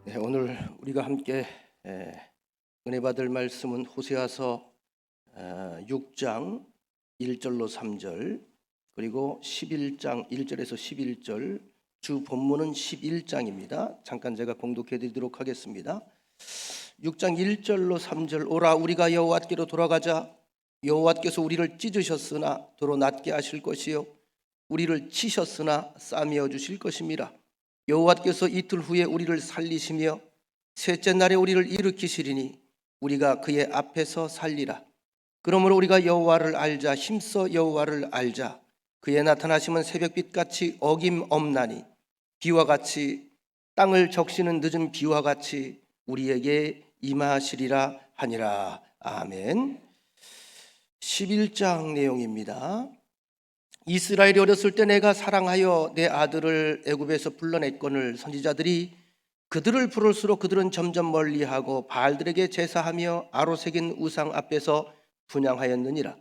네, 오늘 우리가 함께 은혜 받을 말씀은 호세아서 6장 1절로 3절 그리고 11장 1절에서 11절 주 본문은 11장입니다. 잠깐 제가 봉독해 드리도록 하겠습니다. 6장 1절로 3절 오라 우리가 여호와께로 돌아가자. 여호와께서 우리를 찢으셨으나 도로 낫게 하실 것이요 우리를 치셨으나 싸매어 주실 것임이라. 여호와께서 이틀 후에 우리를 살리시며 셋째 날에 우리를 일으키시리니 우리가 그의 앞에서 살리라. 그러므로 우리가 여호와를 알자. 힘써 여호와를 알자. 그의 나타나심은 새벽빛같이 어김없나니 비와 같이 땅을 적시는 늦은 비와 같이 우리에게 임하시리라 하니라. 아멘. 11장 내용입니다. 이스라엘이 어렸을 때 내가 사랑하여 내 아들을 애굽에서 불러냈거늘 선지자들이 그들을 부를수록 그들은 점점 멀리하고 바알들에게 제사하며 아로새긴 우상 앞에서 분향하였느니라.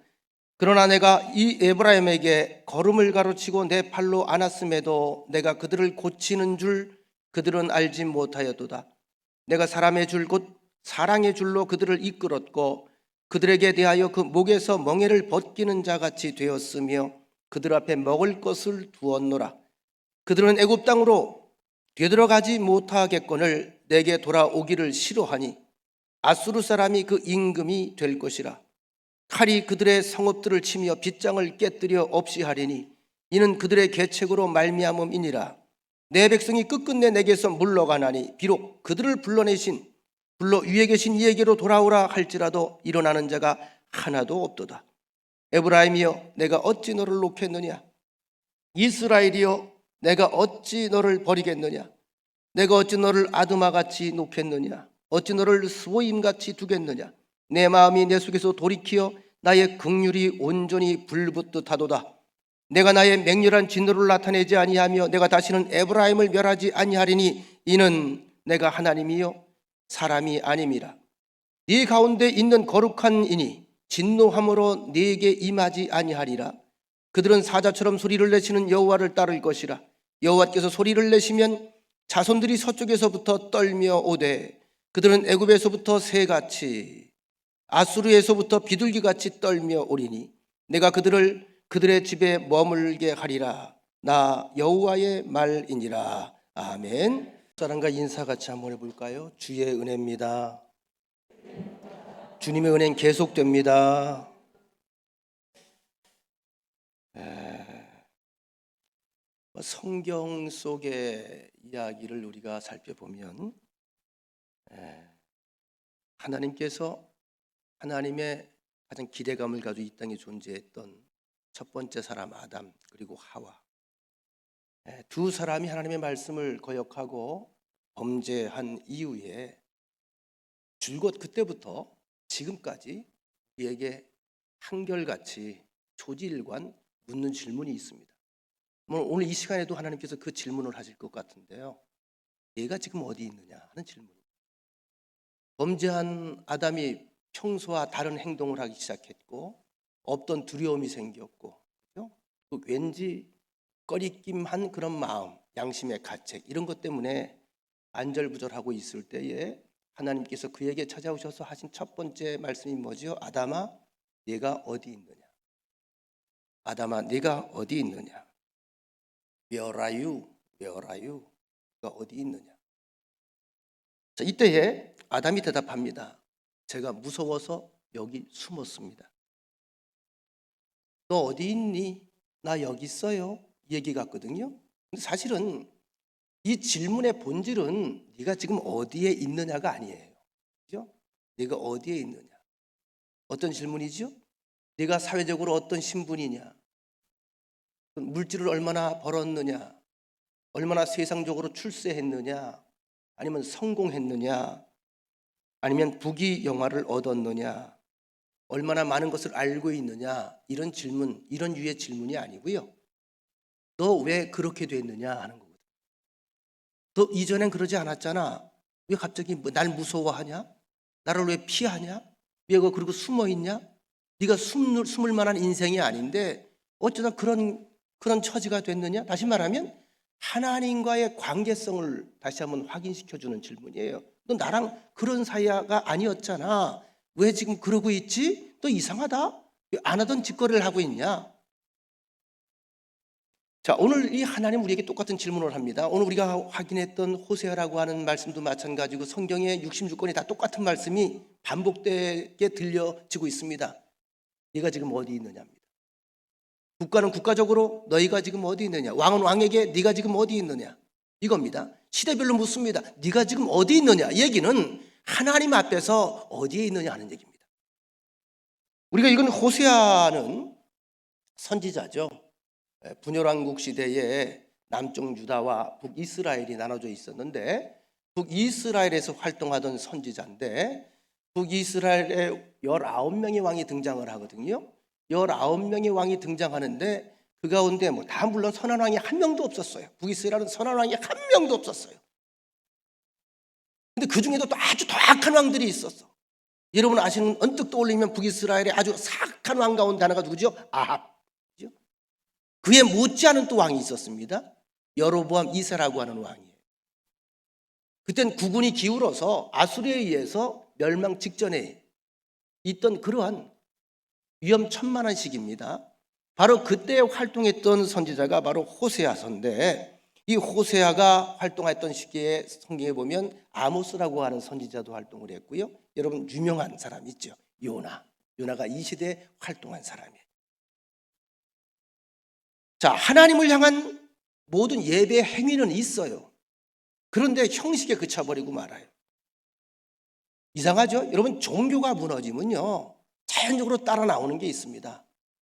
그러나 내가 이 에브라임에게 걸음을 가로치고 내 팔로 안았음에도 내가 그들을 고치는 줄 그들은 알지 못하였도다. 내가 사람의 줄 곧 사랑의 줄로 그들을 이끌었고 그들에게 대하여 그 목에서 멍에를 벗기는 자같이 되었으며 그들 앞에 먹을 것을 두었노라. 그들은 애굽 땅으로 되돌아가지 못하겠거늘 내게 돌아오기를 싫어하니 아수르 사람이 그 임금이 될 것이라. 칼이 그들의 성읍들을 치며 빗장을 깨뜨려 없이 하리니 이는 그들의 계책으로 말미암음이니라. 내 백성이 끝끝내 내게서 물러가나니 비록 그들을 불러 위에 계신 이에게로 돌아오라 할지라도 일어나는 자가 하나도 없도다. 에브라임이여 내가 어찌 너를 놓겠느냐. 이스라엘이여 내가 어찌 너를 버리겠느냐. 내가 어찌 너를 아드마같이 놓겠느냐. 어찌 너를 스보임같이 두겠느냐. 내 마음이 내 속에서 돌이키어 나의 긍휼이 온전히 불붙듯 하도다. 내가 나의 맹렬한 진노를 나타내지 아니하며 내가 다시는 에브라임을 멸하지 아니하리니 이는 내가 하나님이요 사람이 아님이라. 네 가운데 있는 거룩한 이니 진노함으로 네게 임하지 아니하리라. 그들은 사자처럼 소리를 내시는 여호와를 따를 것이라. 여호와께서 소리를 내시면 자손들이 서쪽에서부터 떨며 오되 그들은 애굽에서부터 새같이 아수르에서부터 비둘기같이 떨며 오리니 내가 그들의 집에 머물게 하리라. 나 여호와의 말이니라. 아멘. 사람과 인사 같이 한번 해볼까요? 주의 은혜입니다. 주님의 은혜는 계속됩니다. 성경 속의 이야기를 우리가 살펴보면 하나님께서 하나님의 가장 기대감을 가지고 이 땅에 존재했던 첫 번째 사람 아담 그리고 하와 두 사람이 하나님의 말씀을 거역하고 범죄한 이후에 줄곧 그때부터 지금까지 우리에게 한결같이 초지일관 묻는 질문이 있습니다. 오늘 이 시간에도 하나님께서 그 질문을 하실 것 같은데요. 내가 지금 어디 있느냐 하는 질문입니다. 범죄한 아담이 평소와 다른 행동을 하기 시작했고 없던 두려움이 생겼고 또 왠지 꺼리낌한 그런 마음, 양심의 가책 이런 것 때문에 안절부절하고 있을 때에 하나님께서 그에게 찾아오셔서 하신 첫 번째 말씀이 뭐죠? 아담아 네가 어디 있느냐. 아담아 네가 어디 있느냐. Where are you? Where are you? 네가 어디 있느냐. 자, 이때에 아담이 대답합니다. 제가 무서워서 여기 숨었습니다. 너 어디 있니? 나 여기 있어요. 이 얘기 같거든요. 근데 사실은 이 질문의 본질은 네가 지금 어디에 있느냐가 아니에요. 그죠? 네가 어디에 있느냐. 어떤 질문이죠? 네가 사회적으로 어떤 신분이냐. 물질을 얼마나 벌었느냐. 얼마나 세상적으로 출세했느냐. 아니면 성공했느냐. 아니면 부귀영화를 얻었느냐. 얼마나 많은 것을 알고 있느냐. 이런 질문, 이런 유의 질문이 아니고요. 너 왜 그렇게 됐느냐 하는 거거든. 너 이전엔 그러지 않았잖아. 왜 갑자기 날 무서워하냐? 나를 왜 피하냐? 왜 그러고 숨어있냐? 네가 숨을 만한 인생이 아닌데 어쩌다 그런 처지가 됐느냐? 다시 말하면 하나님과의 관계성을 다시 한번 확인시켜주는 질문이에요. 너 나랑 그런 사이가 아니었잖아. 왜 지금 그러고 있지? 너 이상하다? 안 하던 짓거리를 하고 있냐? 자, 오늘 이 하나님 우리에게 똑같은 질문을 합니다. 오늘 우리가 확인했던 호세아라고 하는 말씀도 마찬가지고 성경의 66권이 다 똑같은 말씀이 반복되게 들려지고 있습니다. 네가 지금 어디 있느냐입니다. 국가는 국가적으로 너희가 지금 어디 있느냐, 왕은 왕에게 네가 지금 어디 있느냐, 이겁니다. 시대별로 묻습니다. 네가 지금 어디 있느냐. 얘기는 하나님 앞에서 어디에 있느냐 하는 얘기입니다. 우리가 읽은 호세아는 선지자죠. 분열왕국 시대에 남쪽 유다와 북이스라엘이 나눠져 있었는데 북이스라엘에서 활동하던 선지자인데 북이스라엘에 19명의 왕이 등장을 하거든요. 19명의 왕이 등장하는데 그 가운데 다 물론 선한 왕이 한 명도 없었어요. 북이스라엘은 선한 왕이 한 명도 없었어요. 근데 그 중에도 또 아주 도악한 왕들이 있었어. 여러분 아시는, 언뜻 떠올리면 북이스라엘의 아주 사악한 왕 가운데 하나가 누구죠? 아합. 그에 못지않은 또 왕이 있었습니다. 여로보암 2세라고 하는 왕이에요. 그땐 국군이 기울어서 아수르에 의해서 멸망 직전에 있던 그러한 위험천만한 시기입니다. 바로 그때 활동했던 선지자가 바로 호세아서인데 이 호세아가 활동했던 시기에 성경에 보면 아모스라고 하는 선지자도 활동을 했고요. 여러분 유명한 사람 있죠. 요나가 이 시대에 활동한 사람이에요. 자, 하나님을 향한 모든 예배 행위는 있어요. 그런데 형식에 그쳐버리고 말아요. 이상하죠? 여러분 종교가 무너지면요 자연적으로 따라 나오는 게 있습니다.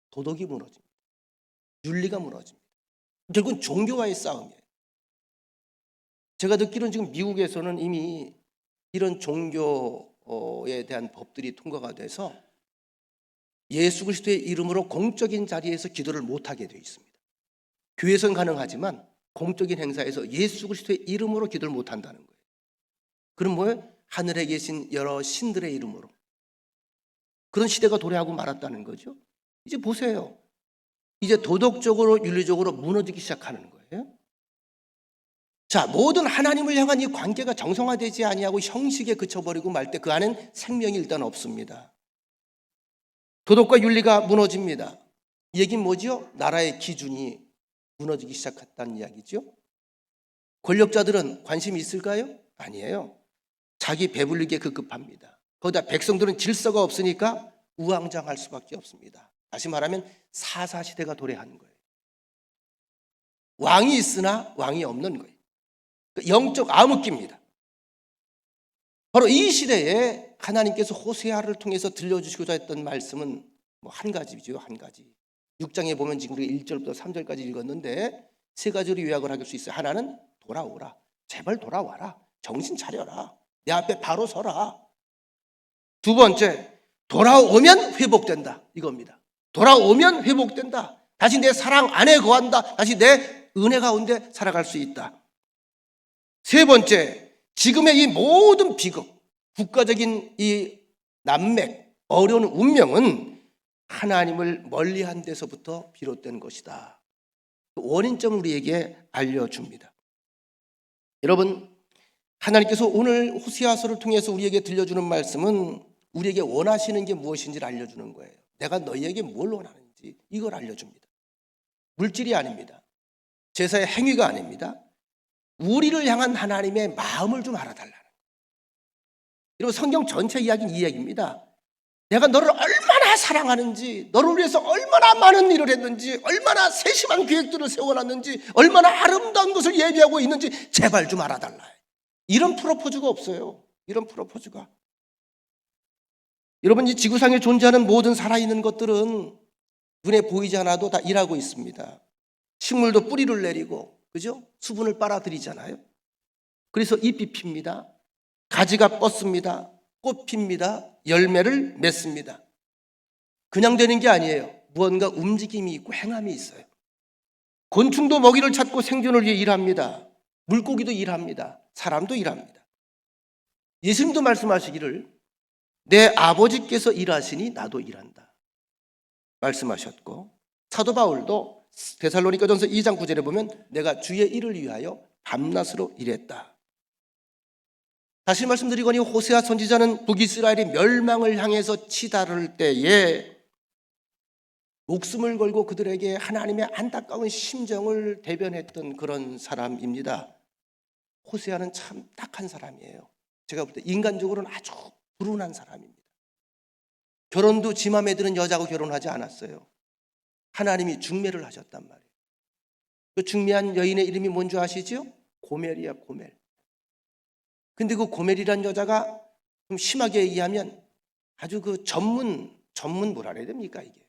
도덕이 무너집니다. 윤리가 무너집니다. 결국은 종교와의 싸움이에요. 제가 듣기로는 지금 미국에서는 이미 이런 종교에 대한 법들이 통과가 돼서 예수 그리스도의 이름으로 공적인 자리에서 기도를 못하게 되어 있습니다. 교회에서는 가능하지만 공적인 행사에서 예수 그리스도의 이름으로 기도를 못한다는 거예요. 그럼 뭐예요? 하늘에 계신 여러 신들의 이름으로. 그런 시대가 도래하고 말았다는 거죠. 이제 보세요. 이제 도덕적으로 윤리적으로 무너지기 시작하는 거예요. 자, 모든 하나님을 향한 이 관계가 정상화되지 아니하고 형식에 그쳐버리고 말 때 그 안엔 생명이 일단 없습니다. 도덕과 윤리가 무너집니다. 이 얘기는 뭐죠? 나라의 기준이 무너지기 시작했다는 이야기죠. 권력자들은 관심이 있을까요? 아니에요. 자기 배불리게 급급합니다. 거기다 백성들은 질서가 없으니까 우왕좌왕할 수밖에 없습니다. 다시 말하면 사사시대가 도래하는 거예요. 왕이 있으나 왕이 없는 거예요. 영적 암흑기입니다. 바로 이 시대에 하나님께서 호세아를 통해서 들려주시고자 했던 말씀은 한 가지죠. 한 가지. 6장에 보면 지금 우리가 1절부터 3절까지 읽었는데 세 가지로 요약을 할 수 있어요. 하나는 돌아오라. 제발 돌아와라. 정신 차려라. 내 앞에 바로 서라. 두 번째, 돌아오면 회복된다. 이겁니다. 돌아오면 회복된다. 다시 내 사랑 안에 거한다. 다시 내 은혜 가운데 살아갈 수 있다. 세 번째, 지금의 이 모든 비극, 국가적인 이 난맥, 어려운 운명은 하나님을 멀리한 데서부터 비롯된 것이다. 원인점을 우리에게 알려줍니다. 여러분, 하나님께서 오늘 호세아서를 통해서 우리에게 들려주는 말씀은 우리에게 원하시는 게 무엇인지를 알려주는 거예요. 내가 너희에게 뭘 원하는지 이걸 알려줍니다. 물질이 아닙니다. 제사의 행위가 아닙니다. 우리를 향한 하나님의 마음을 좀 알아달라는 거예요. 여러분 성경 전체 이야기는 이 이야기입니다. 내가 너를 얼마나 사랑하는지, 너를 위해서 얼마나 많은 일을 했는지, 얼마나 세심한 계획들을 세워놨는지, 얼마나 아름다운 것을 예비하고 있는지 제발 좀 알아달라. 이런 프로포즈가 없어요. 이런 프로포즈가. 여러분 이 지구상에 존재하는 모든 살아있는 것들은 눈에 보이지 않아도 다 일하고 있습니다. 식물도 뿌리를 내리고, 그죠? 수분을 빨아들이잖아요. 그래서 잎이 핍니다. 가지가 뻗습니다. 꽃 핍니다. 열매를 맺습니다. 그냥 되는 게 아니에요. 무언가 움직임이 있고 행함이 있어요. 곤충도 먹이를 찾고 생존을 위해 일합니다. 물고기도 일합니다. 사람도 일합니다. 예수님도 말씀하시기를 내 아버지께서 일하시니 나도 일한다 말씀하셨고, 사도 바울도 데살로니가전서 2장 9절에 보면 내가 주의 일을 위하여 밤낮으로 일했다. 다시 말씀드리거니 호세아 선지자는 북이스라엘의 멸망을 향해서 치달을 때에 목숨을 걸고 그들에게 하나님의 안타까운 심정을 대변했던 그런 사람입니다. 호세아는 참 딱한 사람이에요. 제가 볼 때 인간적으로는 아주 불운한 사람입니다. 결혼도 지 맘에 드는 여자하고 결혼하지 않았어요. 하나님이 중매를 하셨단 말이에요. 그 중매한 여인의 이름이 뭔지 아시죠? 고멜이야, 고멜. 근데 그 고멜이란 여자가 좀 심하게 얘기하면 아주 그 전문 뭐라 그래야 됩니까 이게?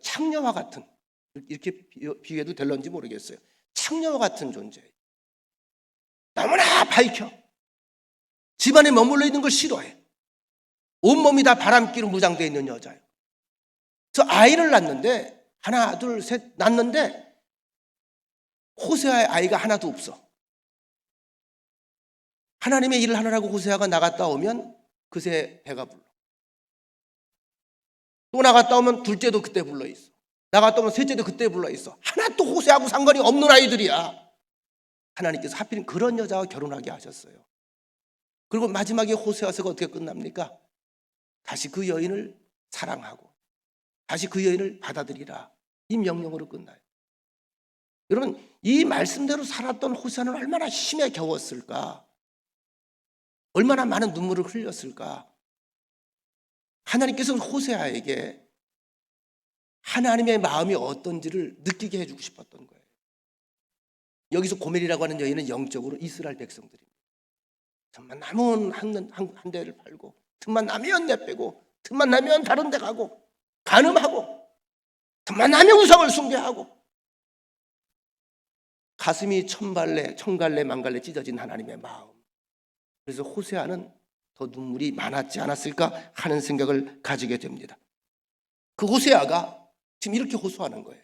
창녀와 같은, 이렇게 비유해도 될런지 모르겠어요. 창녀와 같은 존재. 너무나 밝혀. 집안에 머물러 있는 걸 싫어해. 온몸이 다 바람기로 무장되어 있는 여자예요. 그래서 아이를 낳는데 하나 둘 셋 낳는데 호세아의 아이가 하나도 없어. 하나님의 일을 하느라고 호세아가 나갔다 오면 그새 배가 불러. 또 나갔다 오면 둘째도 그때 불러 있어. 나갔다 오면 셋째도 그때 불러 있어. 하나도 호세하고 상관이 없는 아이들이야. 하나님께서 하필 그런 여자와 결혼하게 하셨어요. 그리고 마지막에 호세아서가 어떻게 끝납니까? 다시 그 여인을 사랑하고 다시 그 여인을 받아들이라, 이 명령으로 끝나요. 여러분, 이 말씀대로 살았던 호세아는 얼마나 힘에 겨웠을까? 얼마나 많은 눈물을 흘렸을까? 하나님께서는 호세아에게 하나님의 마음이 어떤지를 느끼게 해주고 싶었던 거예요. 여기서 고멜이라고 하는 여인은 영적으로 이스라엘 백성들입니다. 틈만 나면 한 대를 팔고, 틈만 나면 내빼고, 틈만 나면 다른 데 가고, 간음하고, 틈만 나면 우상을 숭배하고, 가슴이 천갈래 만갈래 찢어진 하나님의 마음. 그래서 호세아는 더 눈물이 많았지 않았을까 하는 생각을 가지게 됩니다. 그 호세아가 지금 이렇게 호소하는 거예요.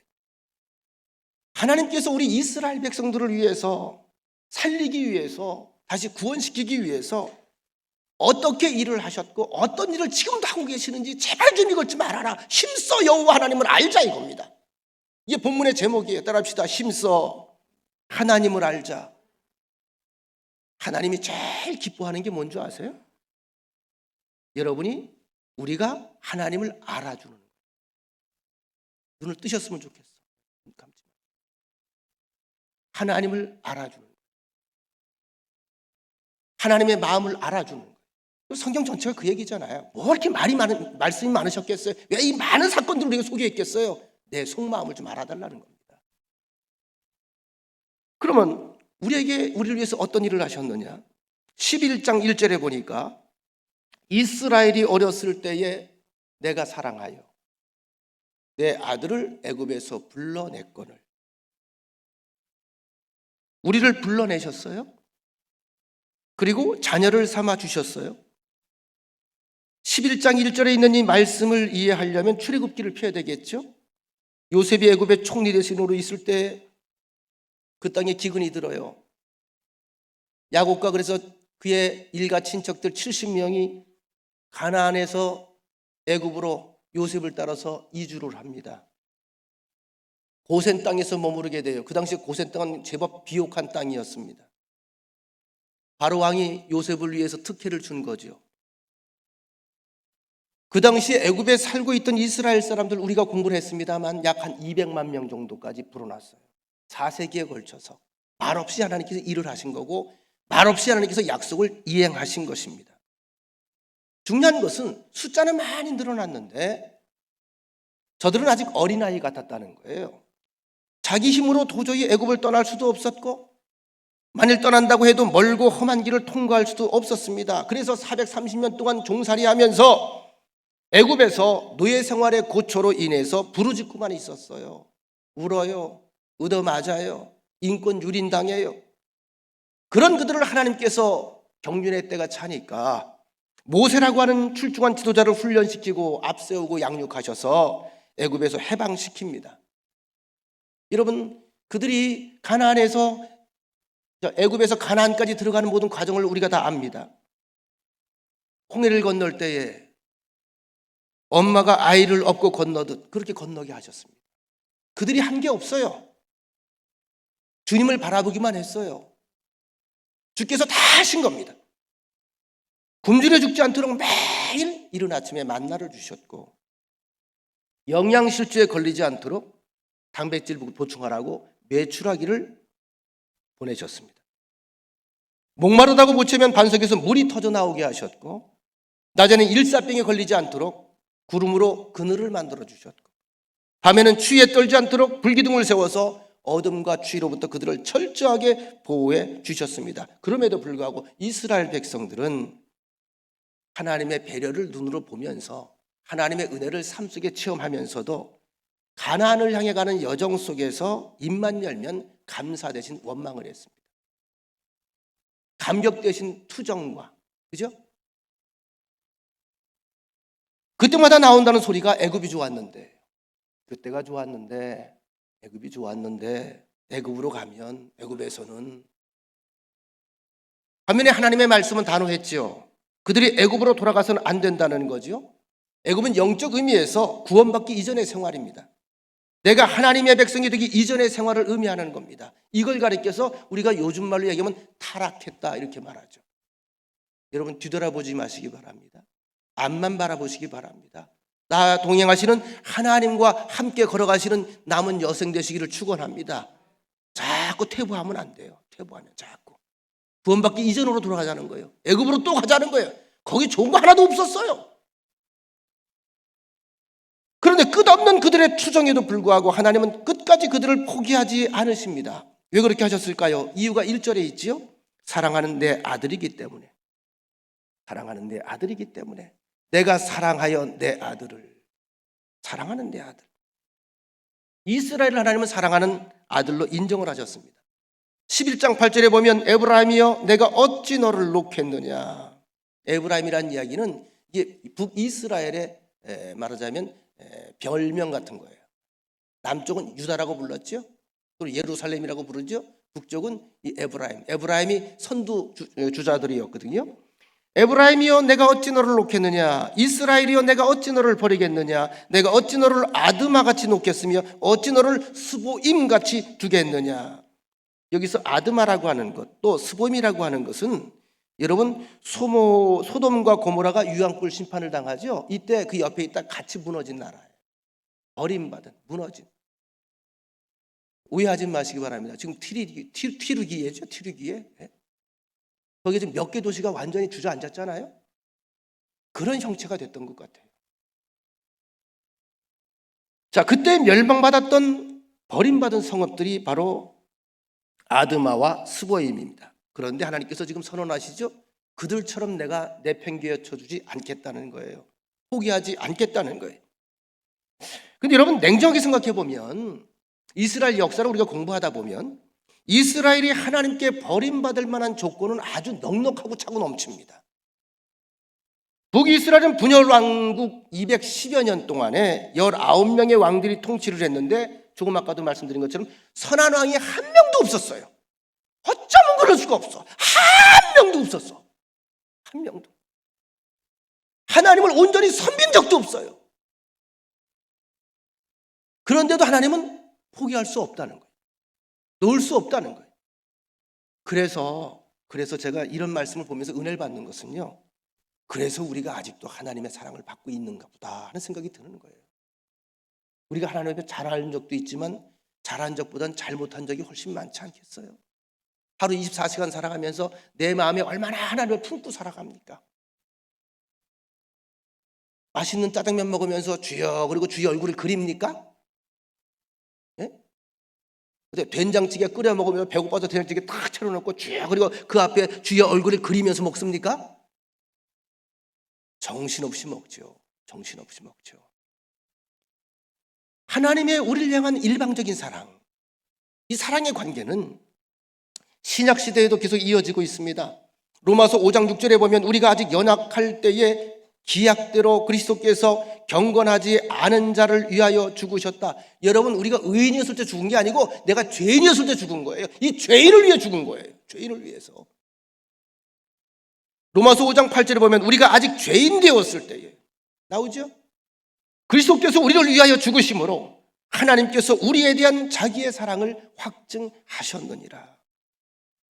하나님께서 우리 이스라엘 백성들을 위해서 살리기 위해서, 다시 구원시키기 위해서 어떻게 일을 하셨고 어떤 일을 지금도 하고 계시는지 제발 좀 이것 좀 알아라. 힘써 여호와 하나님을 알자, 이겁니다. 이게 본문의 제목이에요. 따라합시다. 힘써 하나님을 알자. 하나님이 제일 기뻐하는 게 뭔지 아세요? 여러분이 우리가 하나님을 알아주는 거예요. 눈을 뜨셨으면 좋겠어. 하나님을 알아주는 거예요. 하나님의 마음을 알아주는 거예요. 성경 전체가 그 얘기잖아요. 뭐 이렇게 말씀이 많으셨겠어요? 왜 이 많은 사건들을 우리가 소개했겠어요? 내 속마음을 좀 알아달라는 겁니다. 그러면 우리를 위해서 어떤 일을 하셨느냐? 11장 1절에 보니까 이스라엘이 어렸을 때에 내가 사랑하여 내 아들을 애굽에서 불러냈거늘. 우리를 불러내셨어요. 그리고 자녀를 삼아 주셨어요. 11장 1절에 있는 이 말씀을 이해하려면 출애굽기를 펴야 되겠죠. 요셉이 애굽의 총리 대신으로 있을 때 그 땅에 기근이 들어요. 야곱과 그래서 그의 일가 친척들 70명이 가나안에서 애굽으로 요셉을 따라서 이주를 합니다. 고센 땅에서 머무르게 돼요. 그 당시 고센 땅은 제법 비옥한 땅이었습니다. 바로 왕이 요셉을 위해서 특혜를 준 거죠. 그 당시 애굽에 살고 있던 이스라엘 사람들, 우리가 공부를 했습니다만 약 한 200만 명 정도까지 불어났어요. 4세기에 걸쳐서 말없이 하나님께서 일을 하신 거고, 말없이 하나님께서 약속을 이행하신 것입니다. 중요한 것은 숫자는 많이 늘어났는데 저들은 아직 어린아이 같았다는 거예요. 자기 힘으로 도저히 애굽을 떠날 수도 없었고, 만일 떠난다고 해도 멀고 험한 길을 통과할 수도 없었습니다. 그래서 430년 동안 종살이하면서 애굽에서 노예 생활의 고초로 인해서 부르짖고만 있었어요. 울어요. 얻어맞아요. 인권 유린당해요. 그런 그들을 하나님께서 경륜의 때가 차니까 모세라고 하는 출중한 지도자를 훈련시키고 앞세우고 양육하셔서 애굽에서 해방시킵니다. 여러분, 그들이 애굽에서 가나안까지 들어가는 모든 과정을 우리가 다 압니다. 홍해를 건널 때에 엄마가 아이를 업고 건너듯 그렇게 건너게 하셨습니다. 그들이 한 게 없어요. 주님을 바라보기만 했어요. 주께서 다 하신 겁니다. 굶주려 죽지 않도록 매일 이른 아침에 만나를 주셨고, 영양실조에 걸리지 않도록 단백질 보충하라고 메추라기를 보내셨습니다. 목마르다고 보채면 반석에서 물이 터져 나오게 하셨고, 낮에는 일사병에 걸리지 않도록 구름으로 그늘을 만들어 주셨고, 밤에는 추위에 떨지 않도록 불기둥을 세워서 어둠과 추위로부터 그들을 철저하게 보호해 주셨습니다. 그럼에도 불구하고 이스라엘 백성들은 하나님의 배려를 눈으로 보면서 하나님의 은혜를 삶 속에 체험하면서도 가나안을 향해 가는 여정 속에서 입만 열면 감사 대신 원망을 했습니다. 감격 대신 투정과, 그죠? 그때마다 나온다는 소리가 애굽이 좋았는데, 그때가 좋았는데, 애굽이 좋았는데, 애굽으로 가면 애굽에서는, 반면에 하나님의 말씀은 단호했죠. 그들이 애굽으로 돌아가서는 안 된다는 거죠. 애굽은 영적 의미에서 구원받기 이전의 생활입니다. 내가 하나님의 백성이 되기 이전의 생활을 의미하는 겁니다. 이걸 가리켜서 우리가 요즘 말로 얘기하면 타락했다 이렇게 말하죠. 여러분 뒤돌아보지 마시기 바랍니다. 앞만 바라보시기 바랍니다. 나 동행하시는 하나님과 함께 걸어가시는 남은 여생 되시기를 축원합니다. 자꾸 퇴보하면 안 돼요. 퇴보하면 자꾸 구원받기 이전으로 돌아가자는 거예요. 애굽으로 또 가자는 거예요. 거기 좋은 거 하나도 없었어요. 그런데 끝없는 그들의 투정에도 불구하고 하나님은 끝까지 그들을 포기하지 않으십니다. 왜 그렇게 하셨을까요? 이유가 1절에 있지요. 사랑하는 내 아들이기 때문에. 사랑하는 내 아들이기 때문에. 내가 사랑하여 내 아들을. 사랑하는 내 아들. 이스라엘을 하나님은 사랑하는 아들로 인정을 하셨습니다. 11장 8절에 보면 에브라임이여 내가 어찌 너를 놓겠느냐. 에브라임이라는 이야기는 이게 북이스라엘의 말하자면 별명 같은 거예요. 남쪽은 유다라고 불렀죠. 그리고 예루살렘이라고 부르죠. 북쪽은 이 에브라임이 선두 주자들이었거든요. 에브라임이여 내가 어찌 너를 놓겠느냐. 이스라엘이여 내가 어찌 너를 버리겠느냐. 내가 어찌 너를 아드마같이 놓겠으며 어찌 너를 스보임같이 두겠느냐. 여기서 아드마라고 하는 것, 또 스보임이라고 하는 것은 여러분 소돔과 고모라가 유황불 심판을 당하죠. 이때 그 옆에 있다 같이 무너진 나라예요. 버림받은, 무너진. 오해하지 마시기 바랍니다. 지금 튀르기예죠. 튀르기예. 거기에 지금 몇 개 도시가 완전히 주저앉았잖아요. 그런 형체가 됐던 것 같아요. 자, 그때 멸망받았던 버림받은 성읍들이 바로 아드마와 스보임입니다. 그런데 하나님께서 지금 선언하시죠. 그들처럼 내가 내팽개쳐 주지 않겠다는 거예요. 포기하지 않겠다는 거예요. 근데 여러분 냉정하게 생각해 보면 이스라엘 역사를 우리가 공부하다 보면 이스라엘이 하나님께 버림받을 만한 조건은 아주 넉넉하고 차고 넘칩니다. 북이스라엘은 분열 왕국 210여 년 동안에 19명의 왕들이 통치를 했는데 조금 아까도 말씀드린 것처럼 선한 왕이 한 명도 없었어요. 어쩌면 그럴 수가 없어. 한 명도 없었어. 한 명도. 하나님을 온전히 섬긴 적도 없어요. 그런데도 하나님은 포기할 수 없다는 거예요. 놓을 수 없다는 거예요. 그래서 제가 이런 말씀을 보면서 은혜를 받는 것은요. 그래서 우리가 아직도 하나님의 사랑을 받고 있는가 보다 하는 생각이 드는 거예요. 우리가 하나님 앞에 잘한 적도 있지만 잘한 적보단 잘못한 적이 훨씬 많지 않겠어요? 하루 24시간 살아가면서 내 마음에 얼마나 하나님을 품고 살아갑니까? 맛있는 짜장면 먹으면서 주여 그리고 주여 얼굴을 그립니까? 예? 근데 된장찌개 끓여 먹으면 배고파서 된장찌개 탁 차려놓고 주여 그리고 그 앞에 주여 얼굴을 그리면서 먹습니까? 정신없이 먹죠. 정신없이 먹죠. 하나님의 우리를 향한 일방적인 사랑, 이 사랑의 관계는 신약 시대에도 계속 이어지고 있습니다. 로마서 5장 6절에 보면 우리가 아직 연약할 때에 기약대로 그리스도께서 경건하지 않은 자를 위하여 죽으셨다. 여러분 우리가 의인이었을 때 죽은 게 아니고 내가 죄인이었을 때 죽은 거예요. 이 죄인을 위해 죽은 거예요. 죄인을 위해서. 로마서 5장 8절에 보면 우리가 아직 죄인 되었을 때에 나오죠. 그리스도께서 우리를 위하여 죽으심으로 하나님께서 우리에 대한 자기의 사랑을 확증하셨느니라.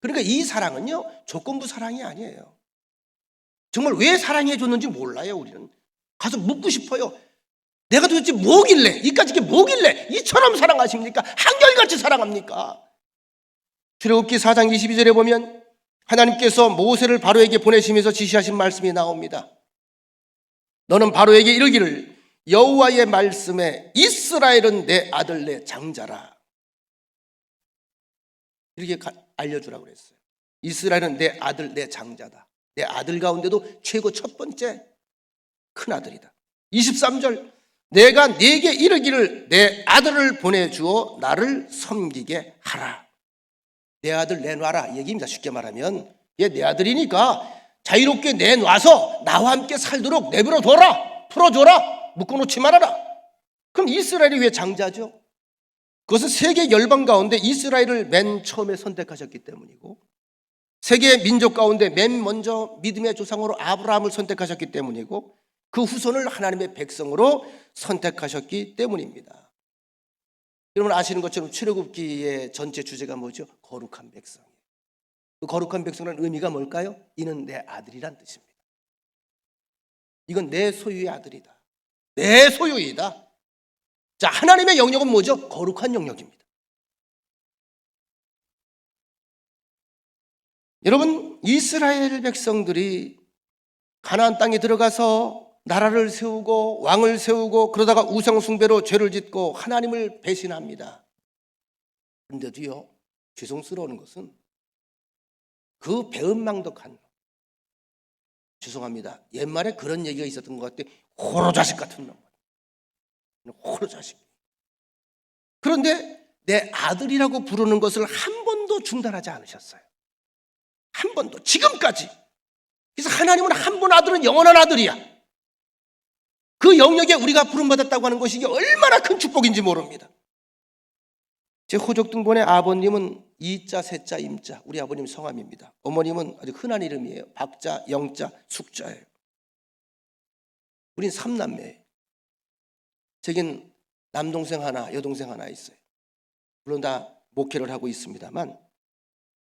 그러니까 이 사랑은요, 조건부 사랑이 아니에요. 정말 왜 사랑해 줬는지 몰라요. 우리는 가서 묻고 싶어요. 내가 도대체 뭐길래, 이까짓 게 뭐길래 이처럼 사랑하십니까? 한결같이 사랑합니까? 출애굽기 4장 22절에 보면 하나님께서 모세를 바로에게 보내시면서 지시하신 말씀이 나옵니다. 너는 바로에게 이르기를 여호와의 말씀에 이스라엘은 내 아들 내 장자라. 이렇게 알려주라고 그랬어요. 이스라엘은 내 아들 내 장자다. 내 아들 가운데도 최고 첫 번째 큰 아들이다. 23절 내가 네게 이르기를 내 아들을 보내주어 나를 섬기게 하라. 내 아들 내놔라 이 얘기입니다. 쉽게 말하면 얘 내 아들이니까 자유롭게 내놔서 나와 함께 살도록 내버려 둬라. 풀어줘라. 묶어놓지 말아라. 그럼 이스라엘이 왜 장자죠? 그것은 세계 열방 가운데 이스라엘을 맨 처음에 선택하셨기 때문이고 세계 민족 가운데 맨 먼저 믿음의 조상으로 아브라함을 선택하셨기 때문이고 그 후손을 하나님의 백성으로 선택하셨기 때문입니다. 여러분 아시는 것처럼 출애굽기의 전체 주제가 뭐죠? 거룩한 백성. 그 거룩한 백성이라는 의미가 뭘까요? 이는 내 아들이란 뜻입니다. 이건 내 소유의 아들이다. 내 소유이다. 자, 하나님의 영역은 뭐죠? 거룩한 영역입니다. 여러분, 이스라엘 백성들이 가나안 땅에 들어가서 나라를 세우고 왕을 세우고 그러다가 우상 숭배로 죄를 짓고 하나님을 배신합니다. 그런데도요, 죄송스러운 것은 그 배은망덕한, 죄송합니다, 옛말에 그런 얘기가 있었던 것 같아. 호로자식 같은 놈. 호로자식. 그런데 내 아들이라고 부르는 것을 한 번도 중단하지 않으셨어요. 한 번도, 지금까지. 그래서 하나님은 한 번 아들은 영원한 아들이야. 그 영역에 우리가 부름받았다고 하는 것이 얼마나 큰 축복인지 모릅니다. 제 호적 등본의 아버님은 이자, 세자, 임자, 우리 아버님 성함입니다. 어머님은 아주 흔한 이름이에요. 박자, 영자, 숙자예요. 우린 3남매예요. 제겐 남동생 하나, 여동생 하나 있어요. 물론 다 목회를 하고 있습니다만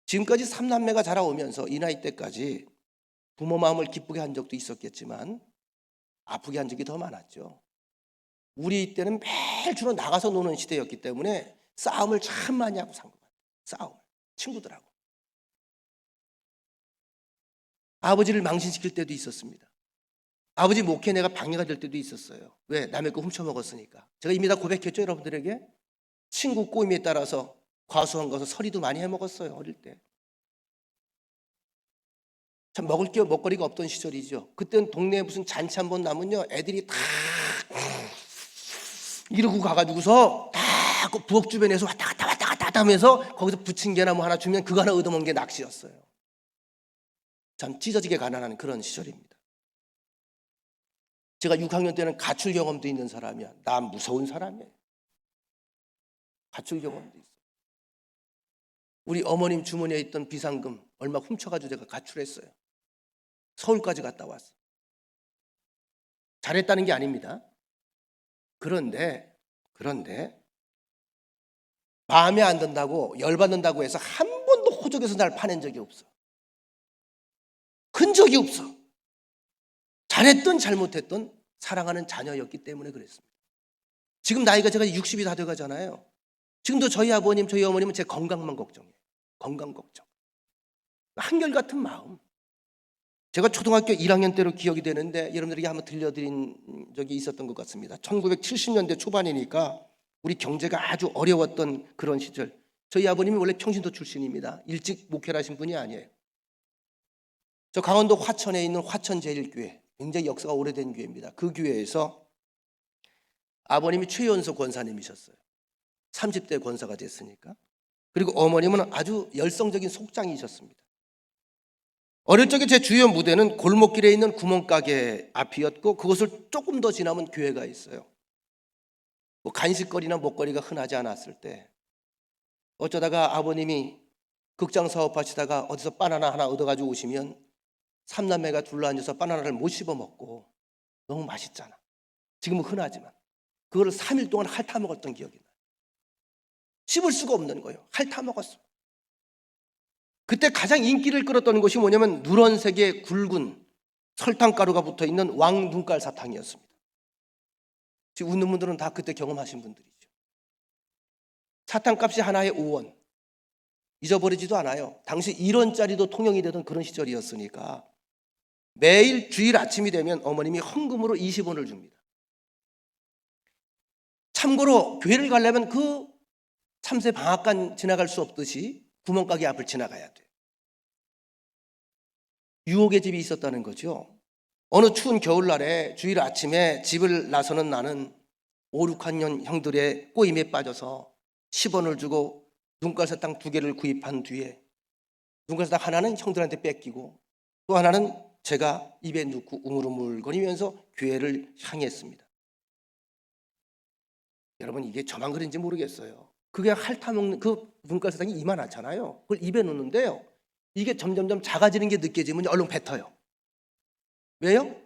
지금까지 3남매가 자라오면서 이 나이 때까지 부모 마음을 기쁘게 한 적도 있었겠지만 아프게 한 적이 더 많았죠. 우리 때는 매일 주로 나가서 노는 시대였기 때문에 싸움을 참 많이 하고 산 것 같아요. 싸움, 친구들하고. 아버지를 망신시킬 때도 있었습니다. 아버지 목회 내가 방해가 될 때도 있었어요. 왜? 남의 거 훔쳐먹었으니까. 제가 이미 다 고백했죠, 여러분들에게. 친구 꼬임에 따라서 과수원 가서 서리도 많이 해먹었어요, 어릴 때. 참 먹을 게 먹거리가 없던 시절이죠. 그때는 동네에 무슨 잔치 한번 나면요, 애들이 다 이러고 가가지고서 다 그 부엌 주변에서 왔다 갔다 하면서 거기서 부침개나 뭐 하나 주면 그거 하나 얻어먹는 게 낚시였어요. 참 찢어지게 가난한 그런 시절입니다. 제가 6학년 때는 가출 경험도 있는 사람이야. 나 무서운 사람이에요. 가출 경험도 있어요. 우리 어머님 주머니에 있던 비상금 얼마 훔쳐가지고 제가 가출했어요. 서울까지 갔다 왔어요. 잘했다는 게 아닙니다. 그런데 마음에 안 든다고 열받는다고 해서 한 번도 호적에서 날 파낸 적이 없어. 큰 적이 없어. 잘했든 잘못했든 사랑하는 자녀였기 때문에 그랬습니다. 지금 나이가 제가 60이 다 돼가잖아요. 지금도 저희 아버님, 저희 어머님은 제 건강만 걱정해요. 건강 걱정. 한결같은 마음. 제가 초등학교 1학년 때로 기억이 되는데 여러분들에게 한번 들려드린 적이 있었던 것 같습니다. 1970년대 초반이니까 우리 경제가 아주 어려웠던 그런 시절. 저희 아버님이 원래 평신도 출신입니다. 일찍 목회를 하신 분이 아니에요. 저 강원도 화천에 있는 화천제일교회, 굉장히 역사가 오래된 교회입니다. 그 교회에서 아버님이 최연소 권사님이셨어요. 30대 권사가 됐으니까. 그리고 어머님은 아주 열성적인 속장이셨습니다. 어릴 적에 제 주요 무대는 골목길에 있는 구멍가게 앞이었고 그것을 조금 더 지나면 교회가 있어요. 뭐 간식거리나 먹거리가 흔하지 않았을 때 어쩌다가 아버님이 극장 사업하시다가 어디서 바나나 하나 얻어가지고 오시면 3남매가 둘러앉아서 바나나를 못 씹어 먹고 너무 맛있잖아. 지금은 흔하지만 그거를 3일 동안 핥아 먹었던 기억이 나요. 씹을 수가 없는 거예요. 핥아먹었어. 그때 가장 인기를 끌었던 것이 뭐냐면 누런색의 굵은 설탕가루가 붙어있는 왕눈깔 사탕이었습니다. 지금 웃는 분들은 다 그때 경험하신 분들이죠. 사탕값이 하나에 5원. 잊어버리지도 않아요. 당시 1원짜리도 통용이 되던 그런 시절이었으니까 매일 주일 아침이 되면 어머님이 헌금으로 20원을 줍니다. 참고로 교회를 가려면 그 참새 방앗간 지나갈 수 없듯이 구멍가게 앞을 지나가야 돼요. 유혹의 집이 있었다는 거죠. 어느 추운 겨울날에 주일 아침에 집을 나서는 나는 5, 6학년 형들의 꼬임에 빠져서 10원을 주고 눈깔 사탕 2개를 구입한 뒤에 눈깔 사탕 하나는 형들한테 뺏기고 또 하나는 제가 입에 넣고 우물우물거리면서 교회를 향했습니다. 여러분, 이게 저만 그런지 모르겠어요. 그게 핥아먹는 그 눈깔 사탕이 이만하잖아요. 그걸 입에 넣는데요, 이게 점점점 작아지는 게 느껴지면 얼른 뱉어요. 왜요?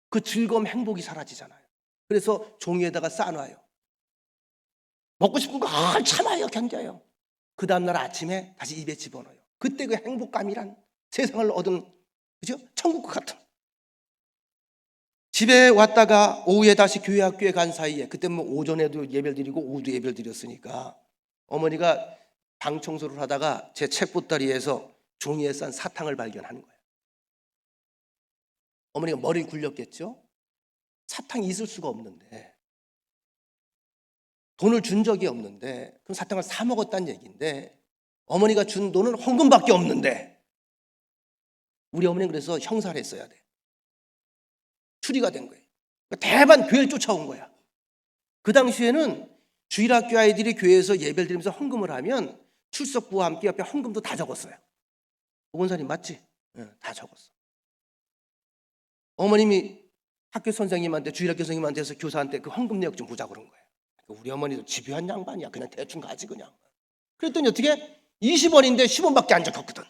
그 즐거움, 행복이 사라지잖아요. 그래서 종이에다가 싸놔요. 먹고 싶은 거 참아요, 견뎌요. 그 다음날 아침에 다시 입에 집어넣어요. 그때 그 행복감이란 세상을 얻은, 그죠? 천국 같은. 집에 왔다가 오후에 다시 교회 학교에 간 사이에, 그때 뭐 오전에도 예배를 드리고 오후도 예배를 드렸으니까 어머니가 방 청소를 하다가 제 책 보따리에서 종이에 싼 사탕을 발견하는 거예요. 어머니가 머리 굴렸겠죠? 사탕이 있을 수가 없는데, 돈을 준 적이 없는데, 그럼 사탕을 사 먹었다는 얘기인데, 어머니가 준 돈은 헌금밖에 없는데, 우리 어머니는 그래서 형사를 했어야 돼. 추리가 된 거예요. 대반 교회를 쫓아온 거야. 그 당시에는 주일학교 아이들이 교회에서 예배를 드리면서 헌금을 하면 출석부와 함께 옆에 헌금도 다 적었어요. 보건사님 맞지? 네, 다 적었어. 어머님이 학교 선생님한테, 주일학교 선생님한테서 교사한테 그 헌금 내역 좀 보자 그런 거예요. 우리 어머니도 집요한 양반이야. 그냥 대충 가지 그냥. 그랬더니 어떻게 20원인데 10원밖에 안 적었거든.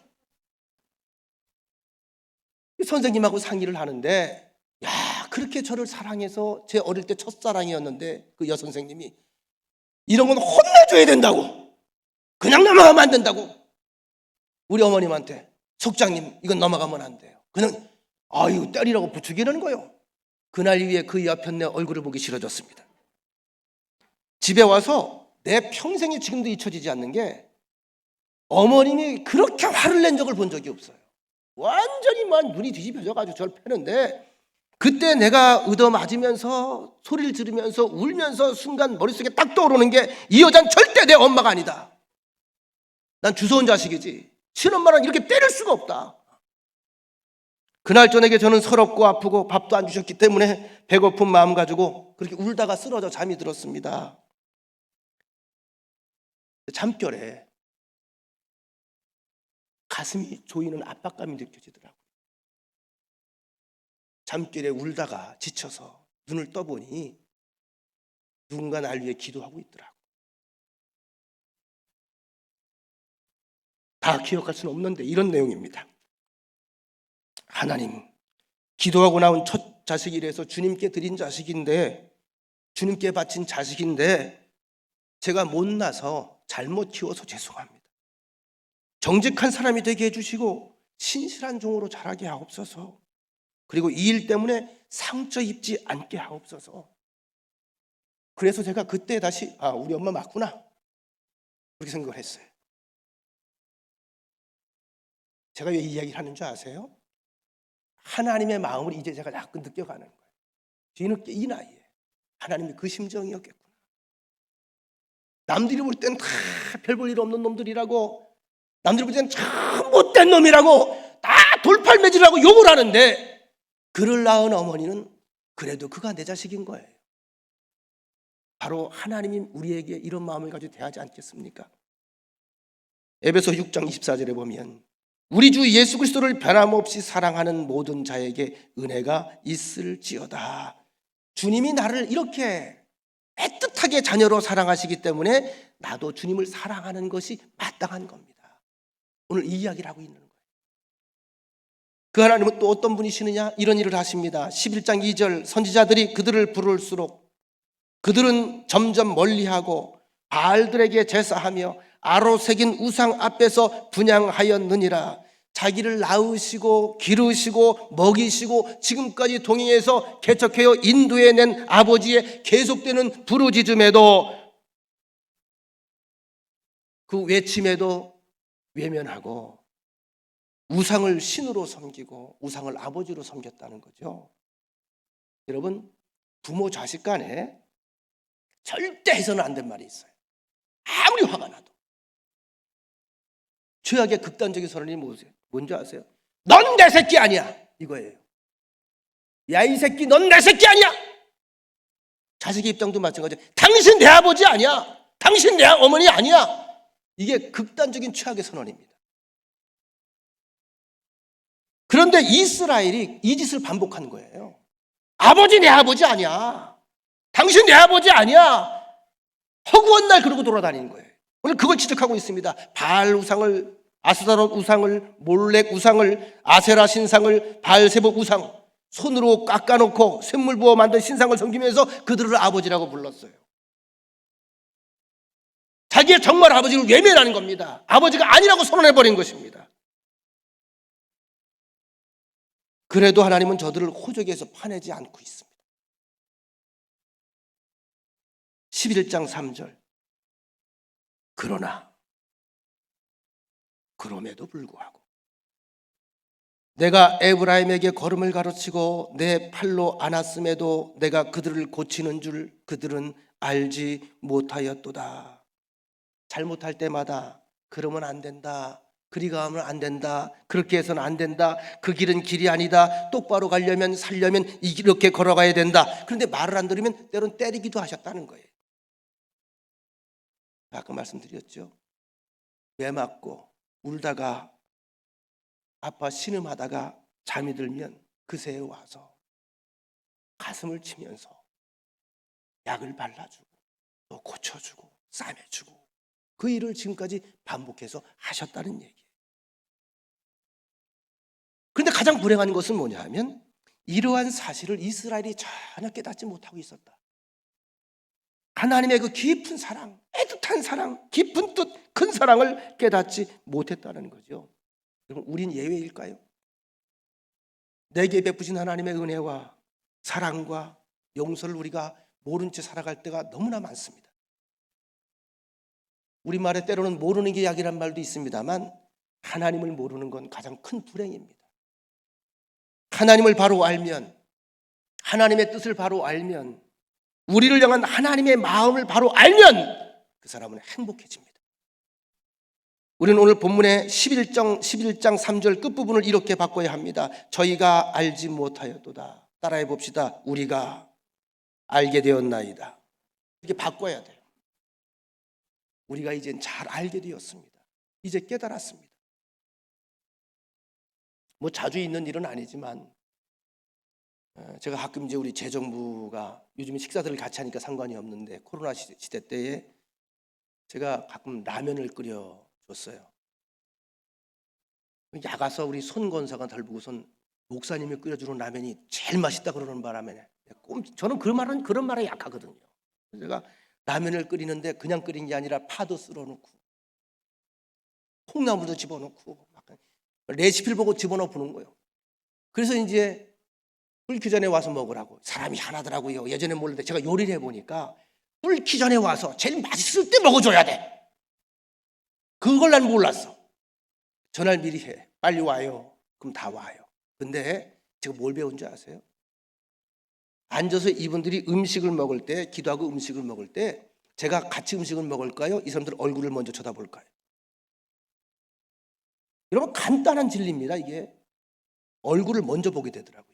선생님하고 상의를 하는데, 야, 그렇게 저를 사랑해서 제 어릴 때 첫사랑이었는데 그 여선생님이 이런 건 혼내줘야 된다고, 그냥 넘어가면 안 된다고 우리 어머님한테, 속장님 이건 넘어가면 안 돼요. 그냥 아유 때리라고 부추기는 거예요. 그날 이후에 그 여편네 얼굴을 보기 싫어졌습니다. 집에 와서 내 평생에 지금도 잊혀지지 않는 게, 어머님이 그렇게 화를 낸 적을 본 적이 없어요. 완전히 막 눈이 뒤집혀져가지고 저를 패는데, 그때 내가 얻어맞으면서 소리를 지르면서 울면서 순간 머릿속에 딱 떠오르는 게, 이 여자는 절대 내 엄마가 아니다. 난 주워온 자식이지. 친엄마는 이렇게 때릴 수가 없다. 그날 저녁에 저는 서럽고 아프고 밥도 안 주셨기 때문에 배고픈 마음 가지고 그렇게 울다가 쓰러져 잠이 들었습니다. 잠결에 가슴이 조이는 압박감이 느껴지더라고요. 잠결에 울다가 지쳐서 눈을 떠보니 누군가 날 위해 기도하고 있더라고요. 다 기억할 수는 없는데 이런 내용입니다. 하나님, 기도하고 나온 첫 자식이라서 주님께 드린 자식인데, 주님께 바친 자식인데 제가 못나서 잘못 키워서 죄송합니다. 정직한 사람이 되게 해주시고 신실한 종으로 자라게 하옵소서. 그리고 이 일 때문에 상처 입지 않게 하옵소서. 그래서 제가 그때 다시 우리 엄마 맞구나 그렇게 생각을 했어요. 제가 왜 이 이야기를 하는 줄 아세요? 하나님의 마음을 이제 제가 자꾸 느껴가는 거예요. 뒤늦게 이 나이에 하나님이 그 심정이었겠구나. 남들이 볼 땐 다 별 볼 일 없는 놈들이라고, 남들이 볼 땐 참 못된 놈이라고 다 돌팔매질하고 욕을 하는데, 그를 낳은 어머니는 그래도 그가 내 자식인 거예요. 바로 하나님이 우리에게 이런 마음을 가지고 대하지 않겠습니까? 에베소 6장 24절에 보면, 우리 주 예수 그리스도를 변함없이 사랑하는 모든 자에게 은혜가 있을지어다. 주님이 나를 이렇게 애틋하게 자녀로 사랑하시기 때문에 나도 주님을 사랑하는 것이 마땅한 겁니다. 오늘 이 이야기를 하고 있는 거예요. 그 하나님은 또 어떤 분이시느냐? 이런 일을 하십니다. 11장 2절, 선지자들이 그들을 부를수록 그들은 점점 멀리하고 바알들에게 제사하며 아로 새긴 우상 앞에서 분향하였느니라. 자기를 낳으시고 기르시고 먹이시고 지금까지 동행해서 개척하여 인도해낸 아버지의 계속되는 부르짖음에도, 그 외침에도 외면하고 우상을 신으로 섬기고 우상을 아버지로 섬겼다는 거죠. 여러분, 부모 자식 간에 절대 해서는 안 될 말이 있어요. 아무리 화가 나도. 최악의 극단적인 선언이 뭔지 아세요? 넌 내 새끼 아니야, 이거예요. 야, 이 새끼, 넌 내 새끼 아니야. 자식의 입장도 마찬가지예요. 당신 내 아버지 아니야. 당신 내 어머니 아니야. 이게 극단적인 최악의 선언입니다. 그런데 이스라엘이 이 짓을 반복한 거예요. 아버지 내 아버지 아니야. 당신 내 아버지 아니야. 허구한 날 그러고 돌아다니는 거예요. 오늘 그걸 지적하고 있습니다. 바알 우상을, 아스타롯 우상을, 몰렉 우상을, 아세라 신상을, 바알세복 우상, 손으로 깎아놓고 샘물 부어 만든 신상을 섬기면서 그들을 아버지라고 불렀어요. 자기의 정말 아버지를 외면하는 겁니다. 아버지가 아니라고 선언해버린 것입니다. 그래도 하나님은 저들을 호적에서 파내지 않고 있습니다. 11장 3절. 그러나 그럼에도 불구하고 내가 에브라임에게 걸음을 가르치고 내 팔로 안았음에도 내가 그들을 고치는 줄 그들은 알지 못하였도다. 잘못할 때마다 그러면 안 된다, 그리 가면 안 된다, 그렇게 해서는 안 된다, 그 길은 길이 아니다, 똑바로 가려면 살려면 이렇게 걸어가야 된다. 그런데 말을 안 들으면 때론 때리기도 하셨다는 거예요. 아까 말씀드렸죠. 매 맞고 울다가 아파 신음하다가 잠이 들면 그새에 와서 가슴을 치면서 약을 발라주고 또 고쳐주고 싸매주고, 그 일을 지금까지 반복해서 하셨다는 얘기예요. 그런데 가장 불행한 것은 뭐냐 하면 이러한 사실을 이스라엘이 전혀 깨닫지 못하고 있었다. 하나님의 그 깊은 사랑, 애틋한 사랑, 깊은 뜻, 큰 사랑을 깨닫지 못했다는 거죠. 여러분, 우린 예외일까요? 내게 베푸신 하나님의 은혜와 사랑과 용서를 우리가 모른 채 살아갈 때가 너무나 많습니다. 우리말에 때로는 모르는 게 약이란 말도 있습니다만 하나님을 모르는 건 가장 큰 불행입니다. 하나님을 바로 알면, 하나님의 뜻을 바로 알면, 우리를 향한 하나님의 마음을 바로 알면 그 사람은 행복해집니다. 우리는 오늘 본문의 11장 3절 끝부분을 이렇게 바꿔야 합니다. 저희가 알지 못하였도다. 따라해 봅시다. 우리가 알게 되었나이다. 이렇게 바꿔야 돼요. 우리가 이젠 잘 알게 되었습니다. 이제 깨달았습니다. 뭐 자주 있는 일은 아니지만 제가 가끔 이제 우리 재정부가 요즘에 식사들을 같이 하니까 상관이 없는데 코로나 시대 때에 제가 가끔 라면을 끓여줬어요. 야가서 우리 손 권사가 덜 보고선 목사님이 끓여주는 라면이 제일 맛있다 그러는 바람에 저는 그런 말에 약하거든요. 제가 라면을 끓이는데 그냥 끓인 게 아니라 파도 쓸어놓고 콩나물도 집어넣고 레시피를 보고 집어넣어 보는 거예요. 그래서 이제 끓기 전에 와서 먹으라고. 사람이 하나더라고요. 예전에 몰랐는데 제가 요리를 해보니까 끓기 전에 와서 제일 맛있을 때 먹어줘야 돼. 그걸 난 몰랐어. 전화를 미리 해. 빨리 와요. 그럼 다 와요. 근데 제가 뭘 배운 줄 아세요? 앉아서 이분들이 음식을 먹을 때, 기도하고 음식을 먹을 때 제가 같이 음식을 먹을까요? 이 사람들 얼굴을 먼저 쳐다볼까요? 여러분, 간단한 진리입니다. 이게 얼굴을 먼저 보게 되더라고요.